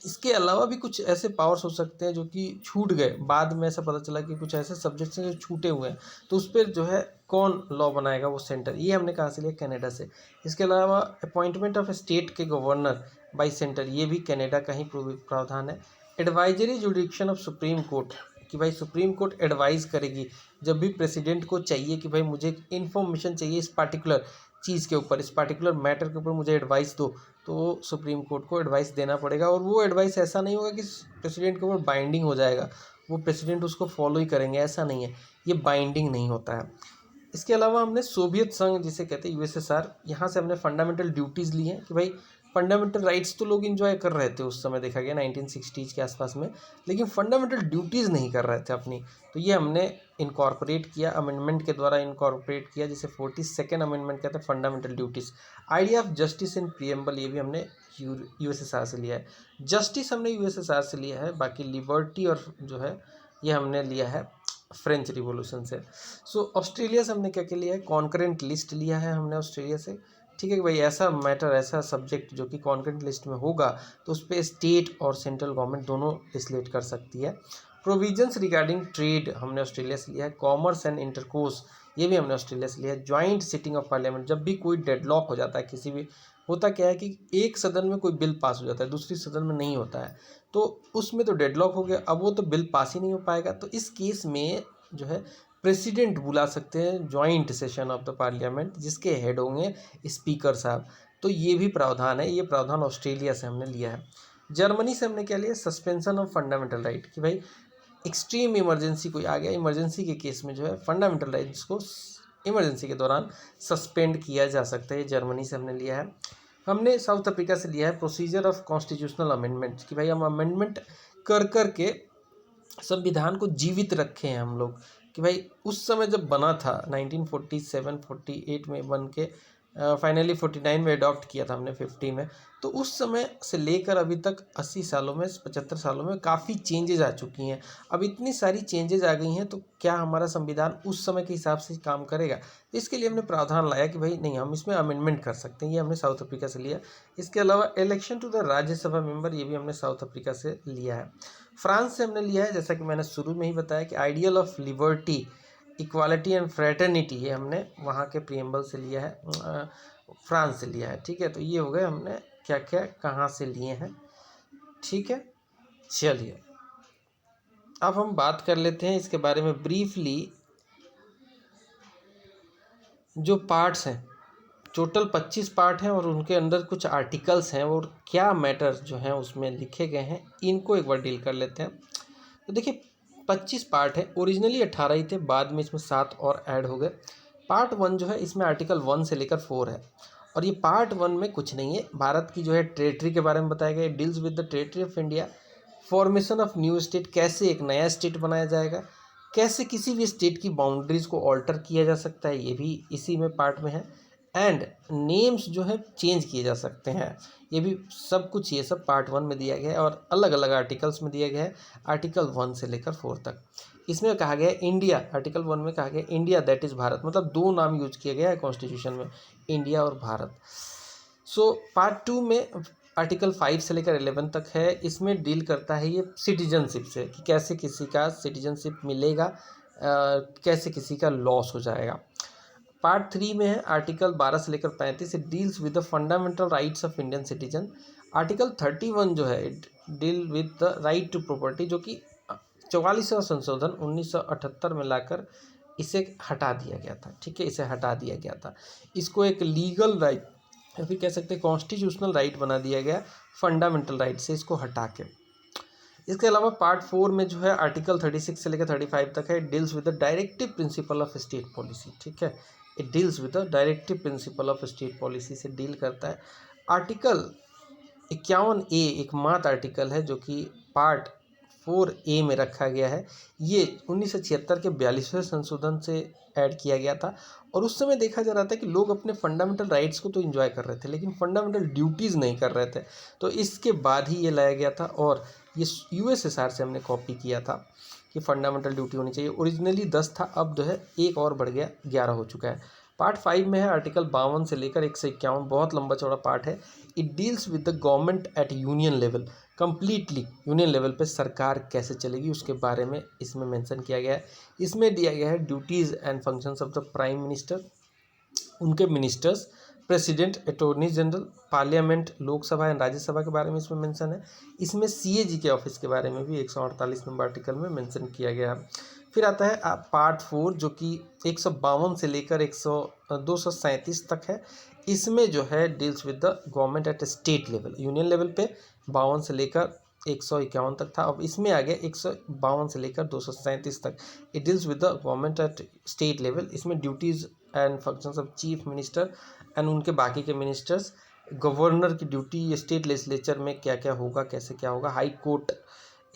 इसके अलावा भी कुछ ऐसे पावर्स हो सकते हैं जो कि छूट गए, बाद में ऐसा पता चला कि कुछ ऐसे सब्जेक्ट्स हैं जो छूटे हुए हैं, तो उस पर जो है कौन लॉ बनाएगा, वो सेंटर। ये हमने कहाँ से लिया, कनाडा से। इसके अलावा अपॉइंटमेंट ऑफ स्टेट के गवर्नर बाई सेंटर, ये भी कनाडा का ही प्रावधान है। एडवाइजरी जुडिक्शन ऑफ सुप्रीम कोर्ट, कि भाई सुप्रीम कोर्ट एडवाइस करेगी जब भी प्रेसिडेंट को चाहिए कि भाई मुझे इन्फॉर्मेशन चाहिए इस पार्टिकुलर चीज़ के ऊपर, इस पार्टिकुलर मैटर के ऊपर मुझे एडवाइस दो, तो सुप्रीम कोर्ट को एडवाइस देना पड़ेगा। और वो एडवाइस ऐसा नहीं होगा कि प्रेसिडेंट के ऊपर बाइंडिंग हो जाएगा, वो प्रेसिडेंट उसको फॉलो ही करेंगे, ऐसा नहीं है, ये बाइंडिंग नहीं होता है। इसके अलावा हमने सोवियत संघ जिसे कहते हैं यूएसएसआर, यहाँ से हमने फंडामेंटल ड्यूटीज़ ली हैं कि भाई फंडामेंटल राइट्स तो लोग इन्जॉय कर रहे थे उस समय, देखा गया 1960s के आसपास में, लेकिन फंडामेंटल ड्यूटीज़ नहीं कर रहे थे अपनी, तो ये हमने इनकॉर्पोरेट किया, अमेंडमेंट के द्वारा इनकॉर्पोरेट किया, जिसे 42nd अमेंडमेंट कहते हैं, fundamental duties. Idea of justice in preamble, ये भी हमने यूएसएसआर से लिया है। जस्टिस हमने यूएसएसआर से लिया है, बाकी लिबर्टी और जो है ये हमने लिया है फ्रेंच रिवॉल्यूशन से। सो ऑस्ट्रेलिया से हमने क्या क्या लिया है, कॉन्करेंट लिस्ट लिया है हमने ऑस्ट्रेलिया से, ठीक है कि भाई ऐसा मैटर, ऐसा सब्जेक्ट जो कि कॉन्करेंट लिस्ट में होगा तो उस पर स्टेट और सेंट्रल गवर्नमेंट दोनों लेजिस्लेट कर सकती है। प्रोविजंस रिगार्डिंग ट्रेड हमने ऑस्ट्रेलिया से लिया है। कॉमर्स एंड इंटरकोर्स, ये भी हमने ऑस्ट्रेलिया से लिया है। जॉइंट सिटिंग ऑफ पार्लियामेंट, जब भी कोई डेडलॉक हो जाता है किसी भी, होता क्या है कि एक सदन में कोई बिल पास हो जाता है, दूसरी सदन में नहीं होता है, तो उसमें तो डेडलॉक हो गया, अब वो तो बिल पास ही नहीं हो पाएगा, तो इस केस में जो है प्रेसिडेंट बुला सकते हैं joint session of the parliament, जिसके हेड होंगे स्पीकर साहब। तो ये भी प्रावधान है, ये प्रावधान ऑस्ट्रेलिया से हमने लिया है। जर्मनी से हमने क्या लिया, सस्पेंशन ऑफ फंडामेंटल राइट, कि भाई एक्सट्रीम इमरजेंसी कोई आ गया, इमरजेंसी के केस में जो है फंडामेंटल राइट्स को इमरजेंसी के दौरान सस्पेंड किया जा सकता है, ये जर्मनी से हमने लिया है। हमने साउथ अफ्रीका से लिया है प्रोसीजर ऑफ कॉन्स्टिट्यूशनल अमेंडमेंट, कि भाई हम अमेंडमेंट कर कर के संविधान को जीवित रखे हैं हम लोग, कि भाई उस समय जब बना था 1947-48 में बन के फाइनली 49 में अडॉप्ट किया था हमने 50 में। तो उस समय से लेकर अभी तक 80 सालों में 75 सालों में काफ़ी चेंजेज आ चुकी हैं। अब इतनी सारी चेंजेज आ गई हैं तो क्या हमारा संविधान उस समय के हिसाब से काम करेगा? इसके लिए हमने प्रावधान लाया कि भाई नहीं, हम इसमें अमेंडमेंट कर सकते हैं। ये हमने साउथ अफ्रीका से लिया। इसके अलावा election to the Rajya Sabha member, ये भी हमने साउथ अफ्रीका से लिया है। फ्रांस से हमने लिया है, जैसा कि मैंने शुरू में ही बताया कि ideal of liberty, equality and fraternity, ये हमने वहाँ के प्रियम्बल से लिया है, फ्रांस से लिया है। ठीक है, तो ये हो गए हमने क्या क्या कहाँ से लिए हैं। ठीक है, चलिए अब हम बात कर लेते हैं इसके बारे में ब्रीफली। जो पार्ट्स हैं, टोटल 25 पार्ट हैं और उनके अंदर कुछ आर्टिकल्स हैं और क्या मैटर जो हैं उसमें लिखे गए हैं, इनको एक बार डील कर लेते हैं। तो देखिए 25 पार्ट है, ओरिजिनली 18 ही थे, बाद में इसमें 7 और ऐड हो गए। पार्ट 1 जो है इसमें आर्टिकल 1 से लेकर 4 है और ये पार्ट 1 में कुछ नहीं है, भारत की जो है टेरिटरी के बारे में बताया गया है। Deals with the territory of India, formation of new state, कैसे एक नया स्टेट बनाया जाएगा, कैसे किसी भी स्टेट की बाउंड्रीज को ऑल्टर किया जा सकता है, ये भी इसी में पार्ट में है। एंड नेम्स जो है चेंज किए जा सकते हैं, ये भी सब कुछ, ये सब पार्ट 1 में दिया गया है और अलग अलग आर्टिकल्स में दिया गया है, आर्टिकल 1 से लेकर 4 तक। इसमें कहा गया है इंडिया, आर्टिकल 1 में कहा गया इंडिया दैट इज़ भारत, मतलब 2 नाम यूज किया गया है कॉन्स्टिट्यूशन में, इंडिया और भारत। सो पार्ट 2 में आर्टिकल 5 से लेकर 11 तक है, इसमें डील करता है ये सिटीजनशिप से कि कैसे किसी का सिटीजनशिप मिलेगा, कैसे किसी का लॉस हो जाएगा। पार्ट 3 में है आर्टिकल 12 से लेकर 35, deals with the fundamental rights of Indian citizen. Article 31 जो है deal with the right to property, जो कि 44वां संशोधन 1978 में लाकर इसे हटा दिया गया था। ठीक है, इसे हटा दिया गया था, इसको एक लीगल राइट या फिर कह सकते हैं कॉन्स्टिट्यूशनल राइट बना दिया गया, फंडामेंटल राइट से इसको हटा के। इसके अलावा पार्ट 4 में जो है आर्टिकल 36 से लेकर 35 तक है, deals with the directive principle of state policy. ठीक है, it deals with the directive principle of state policy से डील करता है। आर्टिकल 51A एकमात्र आर्टिकल है जो कि पार्ट 4A में रखा गया है। ये 1976 के 42वें संशोधन से ऐड किया गया था और उस समय देखा जा रहा था कि लोग अपने फंडामेंटल राइट्स को तो एंजॉय कर रहे थे लेकिन फंडामेंटल ड्यूटीज़ नहीं कर रहे थे, तो इसके बाद ही ये लाया गया था और ये यूएसएसआर से हमने कॉपी किया था कि फंडामेंटल ड्यूटी होनी चाहिए। ओरिजिनली 10 था, अब जो है एक और बढ़ गया, 11 हो चुका है। पार्ट 5 में है आर्टिकल 52 से लेकर 151, बहुत लंबा चौड़ा पार्ट है। It deals with the government eight union level, completely union level पे सरकार कैसे चलेगी उसके बारे में इसमें मेंशन किया गया है। इसमें दिया गया है duties and functions of the prime minister, उनके ministers, president, attorney general, parliament, Lok Sabha and Rajya Sabha के बारे में इसमें मेंशन है। इसमें सीएजी के ऑफिस के बारे में भी 148 नंबर आर्टिकल में मेंशन किया गया है। फिर आता है पार्ट 4 जो कि 152 से लेकर 237 तक है। इसमें जो है deals with the government at state level, union level पे 52 से लेकर 151 तक था, अब इसमें आ गया 152 से लेकर 237 तक। It deals with the government at state level, इसमें duties and functions of chief minister and उनके बाकी के मिनिस्टर्स, गवर्नर की ड्यूटी, स्टेट लेजिस्लेचर में क्या क्या होगा, कैसे क्या होगा, हाई कोर्ट,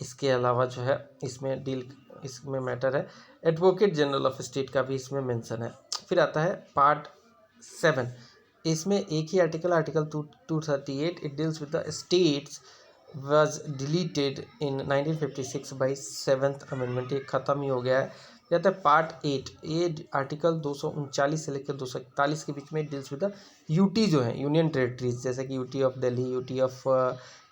इसके अलावा जो है इसमें मैटर है, एडवोकेट जनरल ऑफ स्टेट का भी इसमें मेंशन है। फिर आता है पार्ट 7, इसमें एक ही article 238, it deals with the states was deleted in 1956 by 7th amendment, ये ख़त्म ही हो गया है। कहता है पार्ट 8, ये आर्टिकल 239 से लेकर 241 के बीच में डील्स विद द यूटी जो है यूनियन टेरिटरीज, जैसे कि UT of Delhi, UT of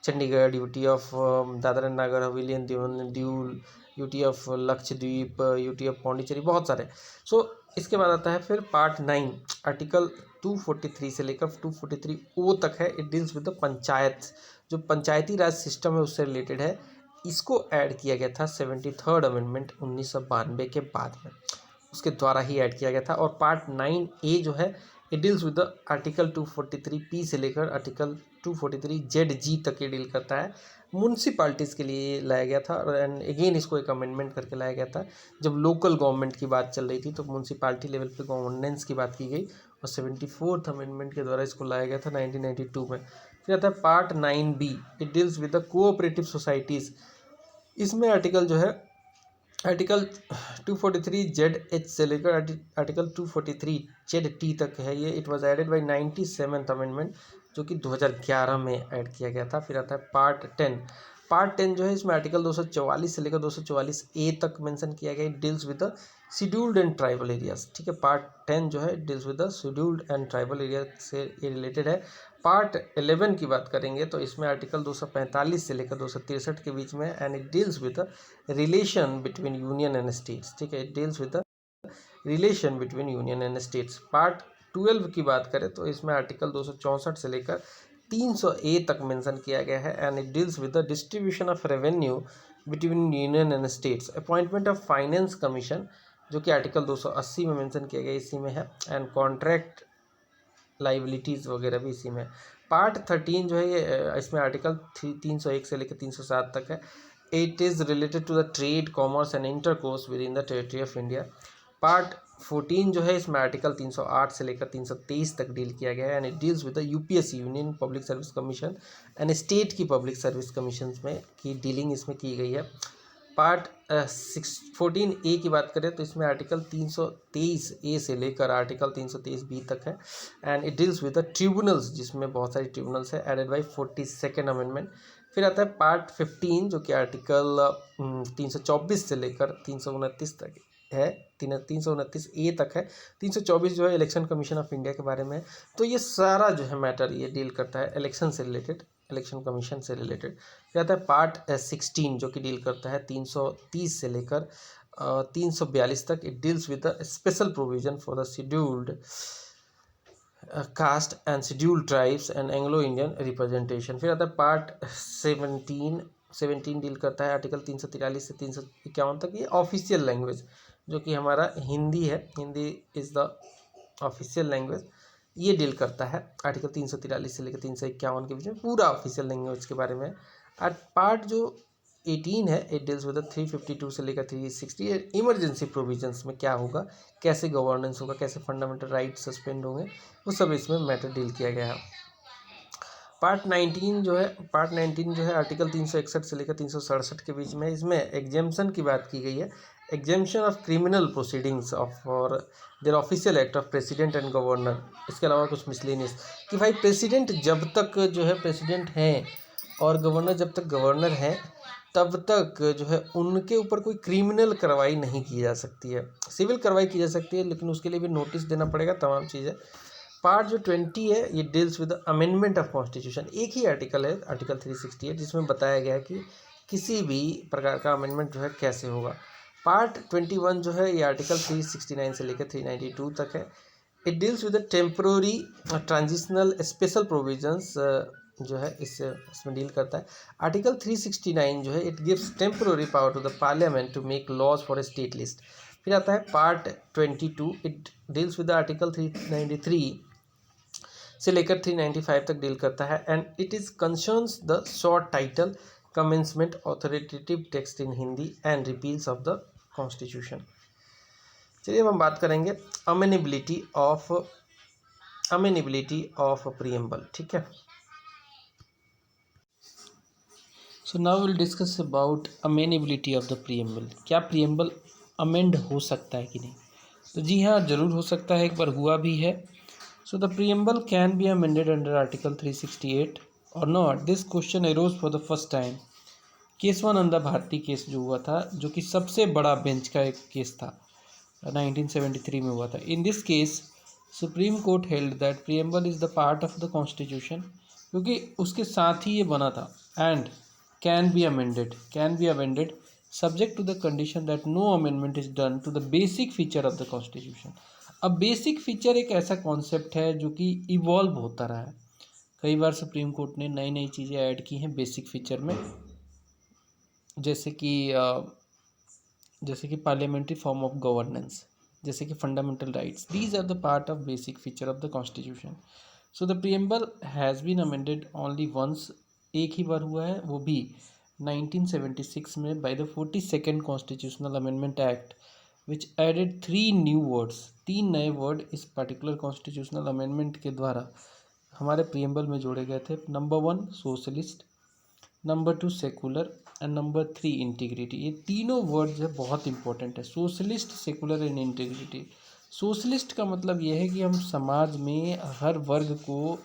Chandigarh, UT of Dadra and Nagar Haveli and Diu, UT of Lakshadweep, UT of Pondicherry, बहुत सारे। सो इसके बाद आता है फिर पार्ट 9, आर्टिकल 243 से लेकर 243O तक है। It deals with the panchayat, जो पंचायती राज सिस्टम है उससे रिलेटेड है। इसको ऐड किया गया था 73rd अमेंडमेंट 1992 के बाद में, उसके द्वारा ही ऐड किया गया था। और पार्ट 9A जो है it deals with the article 243P से लेकर आर्टिकल 243ZG तक ये डील करता है। म्यूनसिपाल्टीज़ के लिए लाया गया था एंड अगेन इसको एक अमेंडमेंट करके लाया गया था जब लोकल गवर्नमेंट की बात चल रही थी, तो म्यूनसिपाल्टी लेवल पे गवर्नेंस की बात की गई और 74th अमेंडमेंट के द्वारा इसको लाया गया था 1992 में। फिर आता है part 9B, it deals with the cooperative societies. इसमें आर्टिकल जो है आर्टिकल 243 ZH से लेकर आर्टिकल 243 ZT तक है ये। It was added by 97th amendment, जो कि 2011 में ऐड किया गया था। फिर आता है पार्ट 10। पार्ट 10 जो है, इसमें आर्टिकल 244 से लेकर 244A तक मेंशन किया गया है। Deals with the scheduled and tribal areas. ठीक है, पार्ट 10 जो है deals with the scheduled and tribal area से ये रिलेटेड है। पार्ट 11 की बात करेंगे तो इसमें आर्टिकल 245 से लेकर 263 के बीच में, and it deals with the relation between union and states. ठीक है, it deals with the relation between union and states. Part 12 की बात करें तो इसमें आर्टिकल 264 से लेकर 300A तक मेंशन किया गया है, and it deals with the distribution of revenue between union and states. Appointment of finance commission, जो कि आर्टिकल 280 में मेंशन किया गया, इसी में है। एंड कॉन्ट्रैक्ट लाइबिलिटीज़ वगैरह भी इसी में। पार्ट 13 जो है ये, इसमें आर्टिकल 301 से लेकर 307 तक है। It is related to the trade, commerce and intercourse with in the territory of India. Part 14 जो है, इसमें आर्टिकल 308 से लेकर 323 तक डील किया गया है, and it deals with the UPSC, union public service commission, and state की पब्लिक सर्विस कमीशन में की डीलिंग इसमें की गई है। पार्ट 14A की बात करें तो इसमें आर्टिकल 323A से लेकर आर्टिकल 323B तक है, and it deals with the tribunals, जिसमें बहुत सारी ट्रिब्यूनल्स है, एडेड बाय 42nd अमेंडमेंट। फिर आता है पार्ट 15, जो कि आर्टिकल 324 से लेकर 329 तक है, 329A तक है। 324 जो है इलेक्शन कमीशन ऑफ इंडिया के बारे में है। तो ये सारा जो है मैटर ये डील करता है इलेक्शन से रिलेटेड, इलेक्शन कमीशन से रिलेटेड। फिर आता है पार्ट 16, जो कि डील करता है 330 से लेकर 342 तक। It deals with the special provision for the scheduled caste and scheduled tribes and Anglo Indian representation. फिर आता है पार्ट 17 डील करता है आर्टिकल 343 से 351 तक। ये ऑफिशियल लैंग्वेज, जो कि हमारा हिंदी है, Hindi is the official language, ये डील करता है आर्टिकल 343 से लेकर 351 के बीच में, पूरा ऑफिशियल लैंग्वेज के बारे में। और पार्ट जो 18 है, इट डील्स विद 352 से लेकर 360 इमरजेंसी प्रोविजंस में क्या होगा, कैसे गवर्नेंस होगा, कैसे फंडामेंटल राइट सस्पेंड होंगे, वो सब इसमें मैटर डील किया गया है। पार्ट 19 जो है आर्टिकल 361 से लेकर 367 के बीच में, इसमें एग्जेम्पशन की बात की गई है। Exemption of criminal proceedings of for their official act of president and governor. इसके अलावा कुछ मिसलेनियस, कि भाई प्रेसिडेंट जब तक जो है प्रेसिडेंट हैं और गवर्नर जब तक गवर्नर हैं, तब तक जो है उनके ऊपर कोई क्रिमिनल कार्रवाई नहीं की जा सकती है। सिविल कार्रवाई की जा सकती है, लेकिन उसके लिए भी नोटिस देना पड़ेगा, तमाम चीज़ें। पार्ट जो 20 है, ये deals with amendment of constitution. एक ही आर्टिकल है, आर्टिकल 368, जिसमें बताया गया है कि किसी भी प्रकार का अमेंडमेंट जो है कैसे होगा। पार्ट 21 जो है, ये आर्टिकल 369 से लेकर 392 तक है। It deals with temporary transitional special provisions, जो है इसमें डील करता है। आर्टिकल 369 जो है, it gives temporary power to the parliament to make laws for a state list. फिर आता है part 22, it deals with article 393 से लेकर 395 तक डील करता है, and it is concerns the short title commencement authoritative text in Hindi and repeals of the constitution. चलिए अब हम बात करेंगे अमेनेबिलिटी ऑफ प्रीएम्बल। ठीक है, so now will discuss about amenability of the preamble. क्या प्रीएम्बल अमेंड हो सकता है कि नहीं? तो जी हाँ, ज़रूर हो सकता है, एक बार हुआ भी है। So the preamble can be amended under Article 368 or not. This question arose for the first time. Kesavananda Bharati case जो हुआ था, जो कि सबसे बड़ा बेंच का एक केस था, 1973 में हुआ था। In this case supreme court held that preamble is the part of the constitution, क्योंकि उसके साथ ही ये बना था, and can be amended subject to the condition that no amendment is done to the basic feature of the constitution. अब basic feature एक ऐसा कॉन्सेप्ट है जो कि इवॉल्व होता रहा है। कई बार सुप्रीम कोर्ट ने नई नई चीज़ें ऐड की हैं बेसिक फीचर में, जैसे कि पार्लियामेंट्री फॉर्म ऑफ गवर्नेंस, जैसे कि fundamental rights. These are the part of basic feature of the constitution. So the preamble has been amended only once, एक ही बार हुआ है, वो भी 1976 में by the 42nd constitutional amendment act, which added 3 new words. 3 नए वर्ड इस पर्टिकुलर कॉन्स्टिट्यूशनल अमेंडमेंट के द्वारा हमारे प्रीएम्बल में जोड़े गए थे। Number 1 socialist, number 2 secular and number 3 integrity. ये तीनों वर्ड जो है बहुत इंपॉर्टेंट है, socialist, secular and integrity. Socialist का मतलब यह है कि हम समाज में हर वर्ग को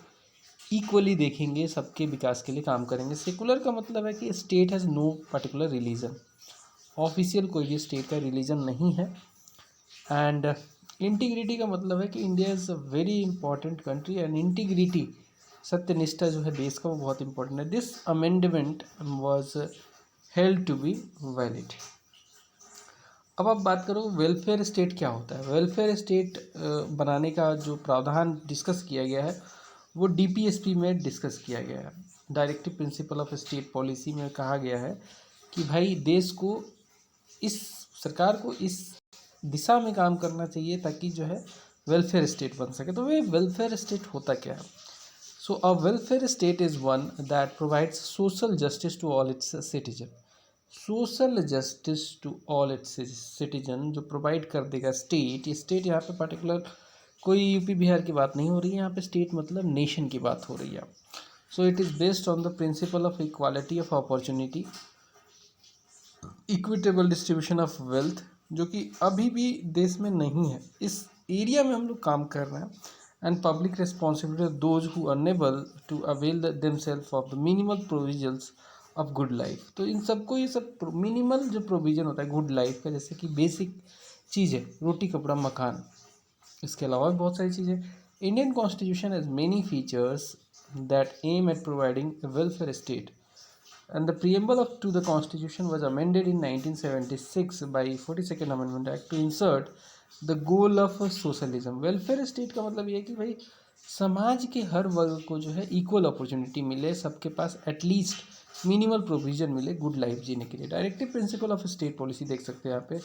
इक्वली देखेंगे, सबके विकास के लिए काम करेंगे। सेकुलर का मतलब है कि state has no particular religion, official कोई भी स्टेट का रिलीजन नहीं है। एंड इंटीग्रिटी का मतलब है कि India is a very important country and integrity, सत्यनिष्ठा जो है देश का, वो बहुत इंपॉर्टेंट है। This amendment was held to be valid. अब आप बात करो वेलफेयर स्टेट क्या होता है। वेलफेयर स्टेट बनाने का जो प्रावधान डिस्कस किया गया है वो डीपीएसपी में डिस्कस किया गया है। Directive principle of state policy में कहा गया है कि भाई देश को, इस सरकार को इस दिशा में काम करना चाहिए ताकि जो है वेलफेयर स्टेट बन सके। तो वे वेलफेयर स्टेट होता क्या है? So a welfare state is one that provides social justice to all its citizen. Social justice to all its citizen जो प्रोवाइड कर देगा स्टेट। स्टेट यहाँ पे पर्टिकुलर कोई यूपी बिहार की बात नहीं हो रही है, यहाँ पे स्टेट मतलब नेशन की बात हो रही है। So it is based on the principle of equality of opportunity, equitable distribution of wealth, जो कि अभी भी देश में नहीं है, इस एरिया में हम लोग काम कर रहे हैं। And public responsibility of those who unable to avail themselves of the minimal provisions of good life. तो इन सबको, ये सब मिनिमल जो प्रोविजन होता है गुड लाइफ का, जैसे कि बेसिक चीज़ें, रोटी कपड़ा मकान, इसके अलावा भी बहुत सारी चीज़ें। Indian constitution has many features that aim at providing welfare state and the preamble to the constitution was amended in 1976 by 42nd amendment act to insert the goal of socialism। Welfare state का मतलब ये है कि भाई समाज के हर वर्ग को जो है इक्वल अपॉर्चुनिटी मिले, सबके पास एटलीस्ट मिनिमल प्रोविजन मिले गुड लाइफ जीने के लिए। Directive principle of state policy देख सकते हैं यहाँ पे,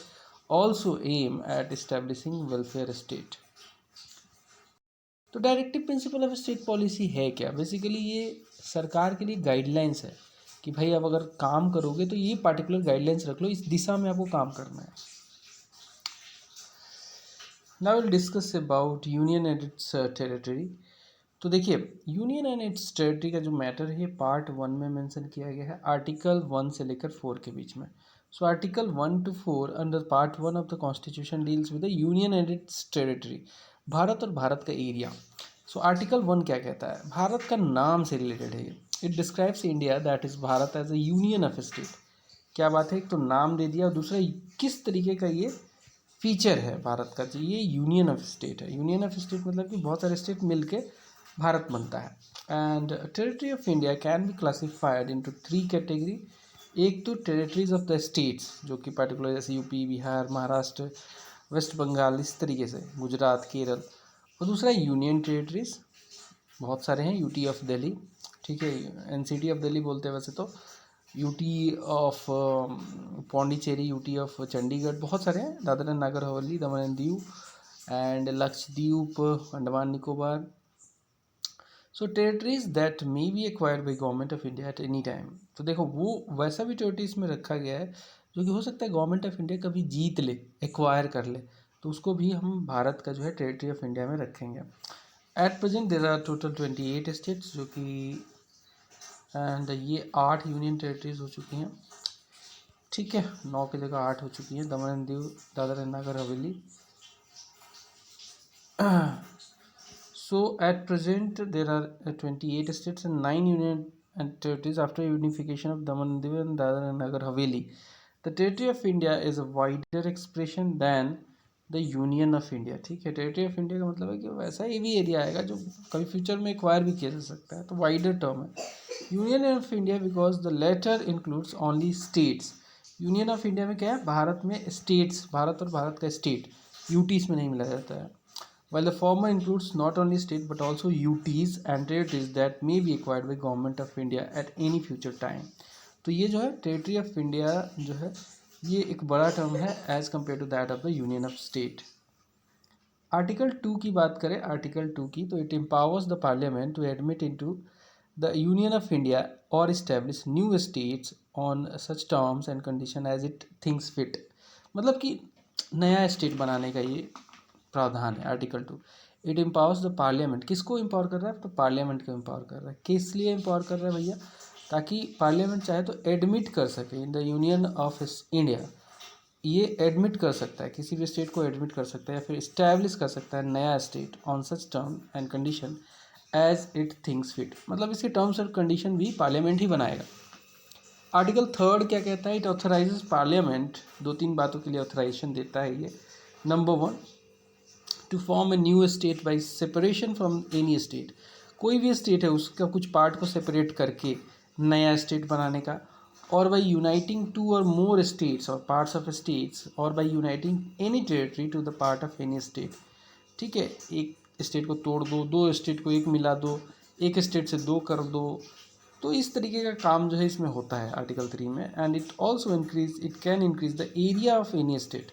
also aim at establishing welfare state. तो directive principle of state policy है क्या? बेसिकली ये सरकार के लिए गाइडलाइंस है कि भाई अब अगर काम करोगे तो ये पार्टिकुलर गाइडलाइंस रख लो, इस दिशा में आपको काम करना है। Now will discuss about union and it's territory. तो देखिए यूनियन एंड इट्स टेरिटरी का जो मैटर है ये पार्ट 1 में मेंशन किया गया है, आर्टिकल 1 से लेकर 4 के बीच में। So article 1 to 4 under part 1 of the constitution deals with the union and it's territory, Bharat और भारत का एरिया। सो आर्टिकल 1 क्या कहता है? भारत का नाम से रिलेटेड है ये। It describes India that is Bharat as a union of state. क्या बात है, एक तो नाम दे दिया और दूसरा किस तरीके का ये फीचर है भारत का, जो ये यूनियन ऑफ स्टेट है। यूनियन ऑफ स्टेट मतलब कि बहुत सारे स्टेट मिलके भारत बनता है। And territory of India can be classified into 3 category. एक तो टेरिटरीज ऑफ द स्टेट्स, जो कि पर्टिकुलर जैसे यूपी, बिहार, महाराष्ट्र, वेस्ट बंगाल, इस तरीके से, गुजरात, केरल। और दूसरा यूनियन टेरिटरीज, बहुत सारे हैं, यूटी ऑफ दिल्ली, ठीक है, एनसीटी ऑफ दिल्ली बोलते हैं वैसे तो, UT of Pondicherry, UT of Chandigarh, बहुत सारे हैं, Dadra and Nagar Haveli, Daman and Diu, and Lakshadweep, Andaman Nicobar. So territories that may be acquired by government of India at any time. तो देखो वो वैसा भी टेरिटरीज में रखा गया है जो कि हो सकता है गवर्नमेंट ऑफ इंडिया कभी जीत ले, एक्वायर कर ले, तो उसको भी हम भारत का जो है टेरिटरी ऑफ इंडिया में रखेंगे। At present there are total 28 states, जो कि एंड ये 8 यूनियन टेरिटरीज हो चुकी हैं, ठीक है, 9 की जगह 8 हो चुकी हैं, दमन and Diu, Dadra and Nagar Haveli. So at present there are 28 states and 9 union and territories after unification of Daman and Diu and Dadra and Nagar Haveli. The territory of India is a wider expression than the Union of India। ठीक है, territory of India का मतलब है कि वैसा ही भी area आएगा जो कभी फ्यूचर में एक्वायर भी किया जा सकता है, तो वाइडर टर्म है। Union of India because the latter includes only states. Union of India में क्या है? भारत में स्टेट्स, भारत और भारत का स्टेट, यूटी इसमें नहीं मिला जाता है। While the former includes not only state but also UTs and territories that may be acquired by government of India at any future time। तो ये जो है टेरिटरी ऑफ इंडिया जो है ये एक बड़ा टर्म है as compare to that of the union of state. Article 2 की बात करें, आर्टिकल 2 की, तो it empowers the parliament to admit into the union of India और establish new states on such terms and condition as it thinks fit. मतलब कि नया state बनाने का ये प्रावधान है article 2। It empowers the parliament, किसको एम्पावर कर रहा है? तो पार्लियामेंट को एम्पावर कर रहा है। किस लिए एम्पावर कर रहा है भैया? ताकि पार्लियामेंट चाहे तो एडमिट कर सके in the union of India. ये एडमिट कर सकता है, किसी भी स्टेट को एडमिट कर सकता है या फिर इस्टेब्लिश कर सकता है नया state on such term and condition as it thinks fit. मतलब इसके टर्म्स एंड कंडीशन भी पार्लियामेंट ही बनाएगा। आर्टिकल 3 क्या कहता है? इट ऑथराइजेज पार्लियामेंट, 2-3 बातों के लिए ऑथराइजेशन देता है ये। Number 1, to form a new state by separation from any state. कोई भी स्टेट है उसका कुछ पार्ट को सेपरेट करके नया स्टेट बनाने का, और बाई यूनाइटिंग 2 और मोर स्टेट्स और पार्ट्स ऑफ स्टेट्स, और by uniting any territory to the part of any state. ठीक है, एक स्टेट को तोड़ दो, 2 स्टेट को एक मिला दो, एक स्टेट से 2 कर दो। तो इस तरीके का काम जो है इसमें होता है आर्टिकल 3 में। And it also it can increase the area of any state.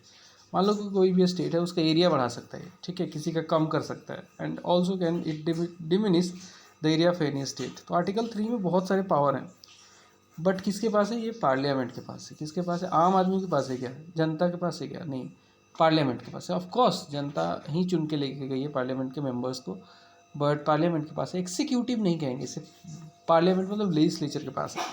मान लो कि कोई भी स्टेट है उसका एरिया बढ़ा सकता है, ठीक है, किसी का कम कर सकता है। And also can it diminish the area of any state. तो आर्टिकल 3 में बहुत सारे पावर हैं, बट किसके पास है? ये पार्लियामेंट के पास है। किसके पास है? आम आदमी के पास है क्या? जनता के पास है क्या? नहीं, पार्लियामेंट के पास है। ऑफ कोर्स जनता ही चुन के लेके गई है पार्लियामेंट के मेंबर्स को, बट पार्लियामेंट के पास है। एग्जीक्यूटिव नहीं कहेंगे इसे, पार्लियामेंट मतलब लेजिस्लेचर के पास है।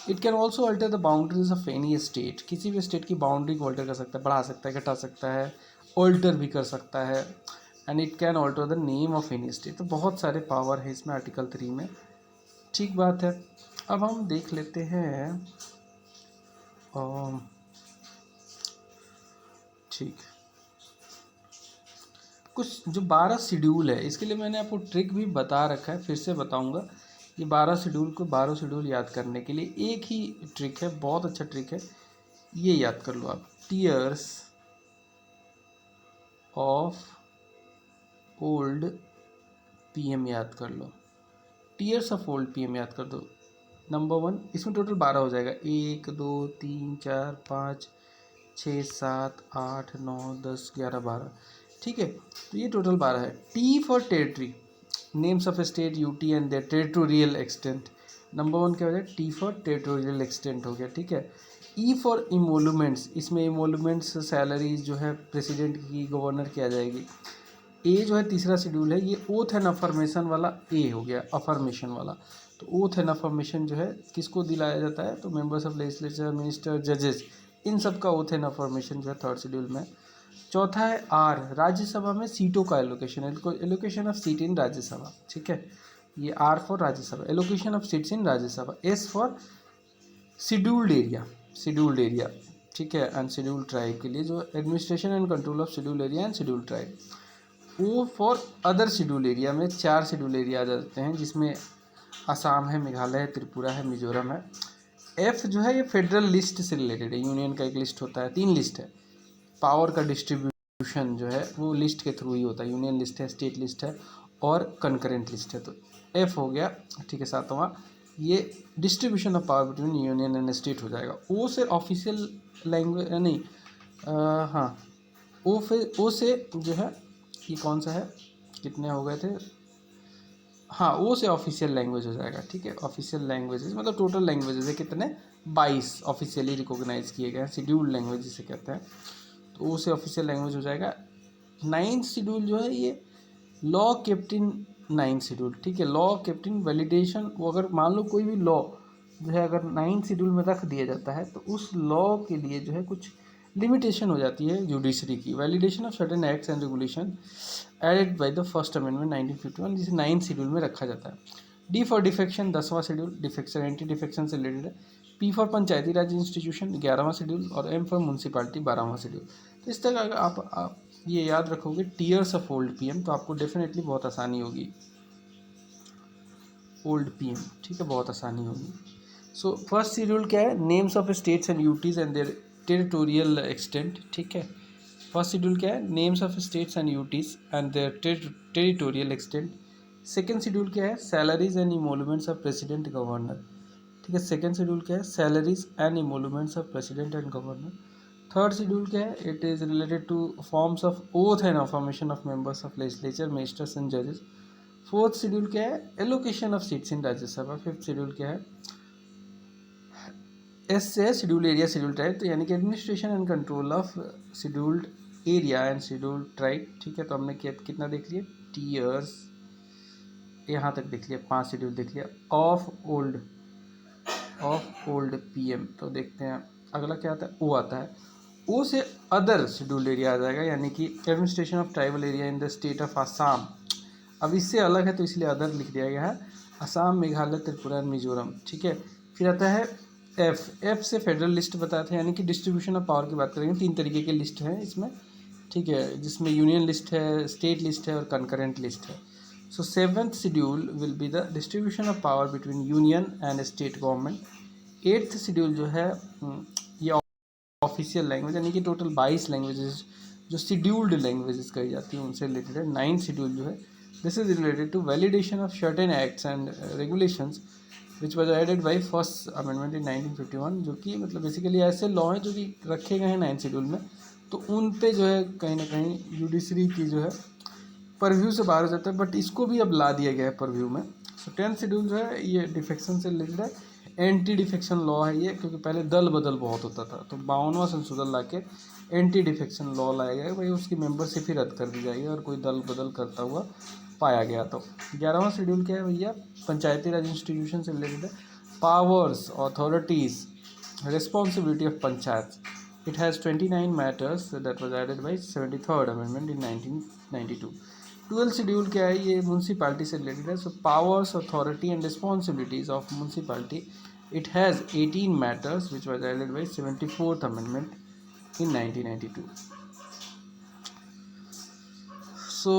It can also alter the boundaries of any state. किसी भी स्टेट की बाउंड्री को अल्टर कर सकता है, बढ़ा सकता है, घटा सकता है, ऑल्टर भी कर सकता है। And it can alter the name of any state. तो बहुत सारे पावर है इसमें आर्टिकल 3 में। ठीक बात है। अब हम देख लेते हैं ठीक, कुछ जो 12 शेड्यूल है, इसके लिए मैंने आपको ट्रिक भी बता रखा है, फिर से बताऊंगा। ये 12 शेड्यूल को 12 शेड्यूल याद करने के लिए एक ही ट्रिक है, बहुत अच्छा ट्रिक है, ये याद कर लो आप। टीयर्स ऑफ ओल्ड पीएम याद कर लो, टीयर्स ऑफ ओल्ड पीएम याद कर दो। नंबर 1, इसमें टोटल 12 हो जाएगा, 1 2 3 4 5 6 7 8 9 10 11 12। ठीक है, तो ये टोटल 12 है। T for territory, names of state, UT and their territorial extent. Number 1 क्या हो जाएगा? टी फॉर टेरिटोरियल एक्सटेंट हो गया। ठीक है। ई फॉर इमोलूमेंट्स, इसमें इमोलूमेंट्स सैलरीज जो है प्रेसिडेंट की, गवर्नर की आ जाएगी। ए जो है तीसरा शेड्यूल है, ये ओथ एंड अफर्मेशन वाला ए हो गया, अफर्मेशन वाला। तो ओथ एंड अफर्मेशन जो है किसको दिलाया जाता है? तो मेंबर्स ऑफ लेजिस्लेचर, मिनिस्टर, जजेस, इन सब का ओथ एंड अफर्मेशन जो है 3rd शेड्यूल में। चौथा है आर, राज्यसभा में सीटों का allocation, allocation of seat in Rajya Sabha. ठीक है, ये R for Rajya Sabha, allocation of seats in Rajya Sabha. S for scheduled area, scheduled area. ठीक है, एंड शेड्यूल्ड ट्राइब के लिए जो administration and control of scheduled area and scheduled tribe. O for other schedule area में 4 schedule area आ जाते हैं, जिसमें असम है, मेघालय है, त्रिपुरा है, मिजोरम है। एफ जो है ये फेडरल लिस्ट से रिलेटेड है, यूनियन का एक लिस्ट होता है, 3 लिस्ट है। पावर का डिस्ट्रीब्यूशन जो है वो लिस्ट के थ्रू ही होता है, यूनियन लिस्ट है, स्टेट लिस्ट है और कंकरेंट लिस्ट है। तो एफ हो गया, ठीक है, 7वां, ये distribution of power between union and state हो जाएगा। ओ से ऑफिशियल लैंग्वेज नहीं, हाँ, ओ से जो है ये कौन सा है, कितने हो गए थे, हाँ, ओ से ऑफिशियल लैंग्वेज हो जाएगा। ठीक है, ऑफिशियल लैंग्वेजेस मतलब टोटल लैंग्वेजेस है कितने, 22 ऑफिशियली रिकॉग्नाइज किए गए हैं, शेड्यूल्ड लैंग्वेज जिसे कहते हैं। तो ओ से ऑफिशियल लैंग्वेज हो जाएगा। 9th शेड्यूल जो है ये law kept in 9th schedule. ठीक है, लॉ केप्ट इन वैलिडेशन, वो अगर मान लो कोई भी लॉ जो है अगर 9th शेड्यूल में रख दिया जाता है तो उस लॉ के लिए जो है कुछ लिमिटेशन हो जाती है जुडिशरी की। Validation of certain acts and regulation added by the first amendment 1951, जिसे 9th शेड्यूल में रखा जाता है। डी फॉर डिफेक्शन, 10वां शेड्यूल, डिफेक्शन एंटी डिफेक्शन से रिलेटेड है। P for panchayati raj institution, 11वां शेड्यूल, और एम फॉर म्यूनसिपालिटी, 12वां शेड्यूल। तो इस तरह अगर आप ये याद रखोगे टीयर्स ऑफ ओल्ड पीएम, तो आपको डेफिनेटली बहुत आसानी होगी। ओल्ड पीएम, ठीक है, बहुत आसानी होगी। सो फर्स्ट शेड्यूल क्या है? Names of states and UTs and their territorial extent. ठीक है, फर्स्ट शेड्यूल क्या है? Names of states and UTs and their territorial extent. Second schedule क्या है? Salaries and emoluments of president governor. ठीक है, सेकेंड शेड्यूल क्या है? Salaries and emoluments of president and governor. Third schedule क्या है? It is related to forms of oath and affirmation of members of legislature, ministers and जजेस। Fourth schedule क्या है? Allocation of seats in Rajya Sabha. Fifth schedule क्या है? S से schedule area, schedule tribe, तो यानी कि administration and control of scheduled area and scheduled tribe. ठीक है, तो हमने कितना देख लिया? टीयर्स, यहाँ तक देख लिया, 5 शेड्यूल देख लिया of old of old PM. तो देखते हैं अगला क्या आता है, ओ आता है। ओ से अदर शेड्यूल्ड एरिया आ जाएगा, यानी कि administration of tribal area in the state of Assam. अब इससे अलग है तो इसलिए अदर लिख दिया गया है, असम, मेघालय, त्रिपुरा, मिजोरम। ठीक है, फिर आता है एफ। एफ से फेडरल लिस्ट बताया था, यानी कि डिस्ट्रीब्यूशन ऑफ पावर की बात करेंगे। 3 तरीके की लिस्ट है इसमें, ठीक है, जिसमें यूनियन लिस्ट है, स्टेट लिस्ट है और कंकरेंट लिस्ट है। सो 7th schedule will be the distribution of power between union and state government. 8th schedule जो है ये ऑफिशियल लैंग्वेज, यानी कि टोटल 22 लैंग्वेजेस जो शेड्यूल्ड लैंग्वेजेस कही जाती हैं उनसे रिलेटेड है। 9th शेड्यूल जो है this is related to validation of certain acts and regulations which was added by first amendment in 1951, जो कि मतलब बेसिकली ऐसे लॉ हैं जो कि रखे गए हैं 9th शेड्यूल में, तो उन पे जो है कहीं ना कहीं जुडिशरी की जो है परव्यू से बाहर हो जाता है, बट इसको भी अब ला दिया गया है परव्यू में। सो 10th शेड्यूल जो है ये डिफेक्शन से रिलेटेड है, एंटी डिफेक्शन लॉ है ये, क्योंकि पहले दल बदल बहुत होता था, तो 52वां संशोधन ला के एंटी डिफेक्शन लॉ लाया गया, भाई उसकी मेंबरशिप ही रद्द कर दी जाएगी और कोई दल बदल करता हुआ पाया गया तो। 11वां शेड्यूल क्या है भैया, पंचायती राज इंस्टीट्यूशन से रिलेटेड है, powers, authorities, responsibility of panchayats. It has 29 matters that was added by 73rd amendment in 1992. 12th schedule क्या है, ये म्यूनसिपालिटी से रिलेटेड है। So powers, authority and responsibilities of municipality, it has 18 matters which was added by 74th amendment in 1992. So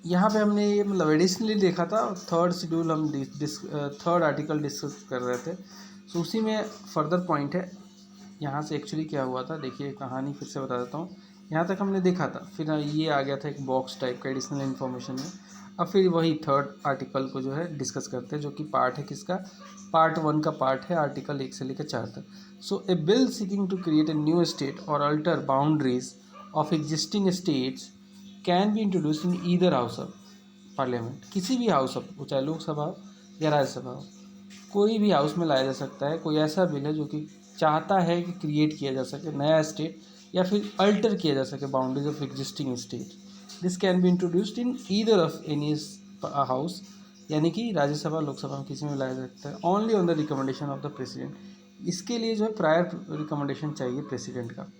यहाँ पे हमने ये मतलब एडिशनली देखा था, 3rd शेड्यूल हम 3rd आर्टिकल डिस्कस कर रहे थे, सो उसी में फर्दर पॉइंट है। यहाँ से एक्चुअली क्या हुआ था, देखिए कहानी फिर से बता देता हूँ। यहाँ तक हमने देखा था, फिर ये आ गया था एक बॉक्स टाइप का एडिशनल इन्फॉर्मेशन में। अब फिर वही 3rd आर्टिकल को जो है डिस्कस करते हैं, जो कि पार्ट है किसका, पार्ट 1 का पार्ट है, आर्टिकल 1 से लेकर 4 तक। So a bill seeking to create a new state और alter boundaries of existing states can be introduce in either house of parliament. किसी भी हाउस ऑफ, चाहे लोकसभा हो या राज्यसभा हो, कोई भी हाउस में लाया जा सकता है। कोई ऐसा बिल है जो कि चाहता है कि क्रिएट किया जा सके नया स्टेट, या फिर अल्टर किया जा सके boundaries of existing state. This can be introduced in either of any house, यानी कि राज्यसभा लोकसभा में किसी में लाया जा सकता है, only on the recommendation of the president. इसके लिए जो है प्रायर रिकमेंडेशन चाहिए प्रेसिडेंट का।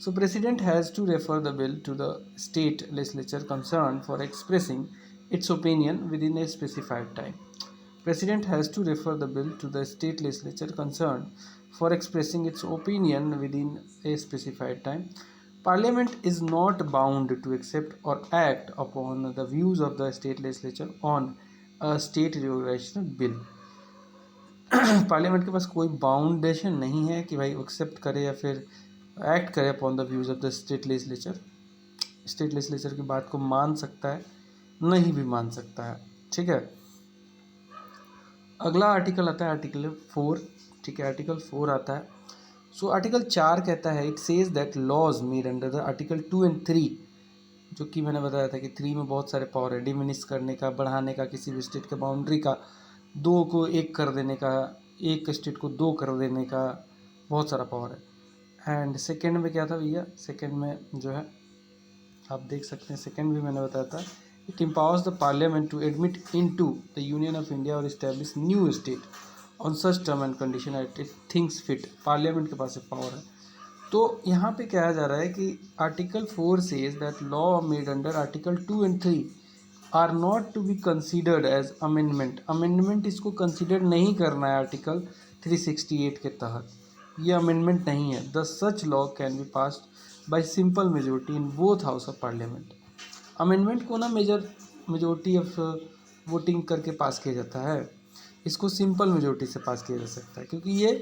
So President has to refer the bill to the state legislature concerned for expressing its opinion within a specified time. President has to refer the bill to the state legislature concerned for expressing its opinion within a specified time. Parliament is not bound to accept or act upon the views of the state legislature on a state regulation bill. Parliament के पास कोई बाउंडेशन नहीं है कि भाई accept करे या फिर act करे upon the views of the state legislature. State legislature की बात को मान सकता है, नहीं भी मान सकता है, ठीक है। अगला आर्टिकल आता है आर्टिकल 4, ठीक है, आर्टिकल 4 आता है। सो आर्टिकल 4 कहता है, it says that laws made under the article 2 and 3, जो कि मैंने बताया था कि 3 में बहुत सारे पावर है, डिमिनिश करने का, बढ़ाने का, किसी भी स्टेट के बाउंड्री का, 2 को 1 कर देने का, एक स्टेट को 2 कर देने का, बहुत सारा पावर है। एंड सेकेंड में क्या था भैया, सेकेंड में जो है आप देख सकते हैं, सेकेंड भी मैंने बताया था, it empowers the parliament to admit into the union of India और establish new state on such term and condition at it thinks fit. Parliament के पास एक पावर है। तो यहाँ पे कहा जा रहा है कि article 4 says that law made under article 2 and 3 are not to be considered as amendment. Amendment इसको कंसिडर नहीं करना है आर्टिकल 368 के तहत, ये अमेंडमेंट नहीं है। The such law can be passed by simple majority in both house of parliament. Amendment को ना मेजोरिटी ऑफ वोटिंग करके पास किया जाता है, इसको सिंपल मेजोरिटी से पास किया जा सकता है, क्योंकि ये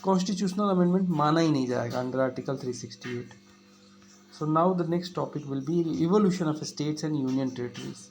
कॉन्स्टिट्यूशनल अमेंडमेंट माना ही नहीं जाएगा under article 368। So now the next topic will be evolution of states and union territories.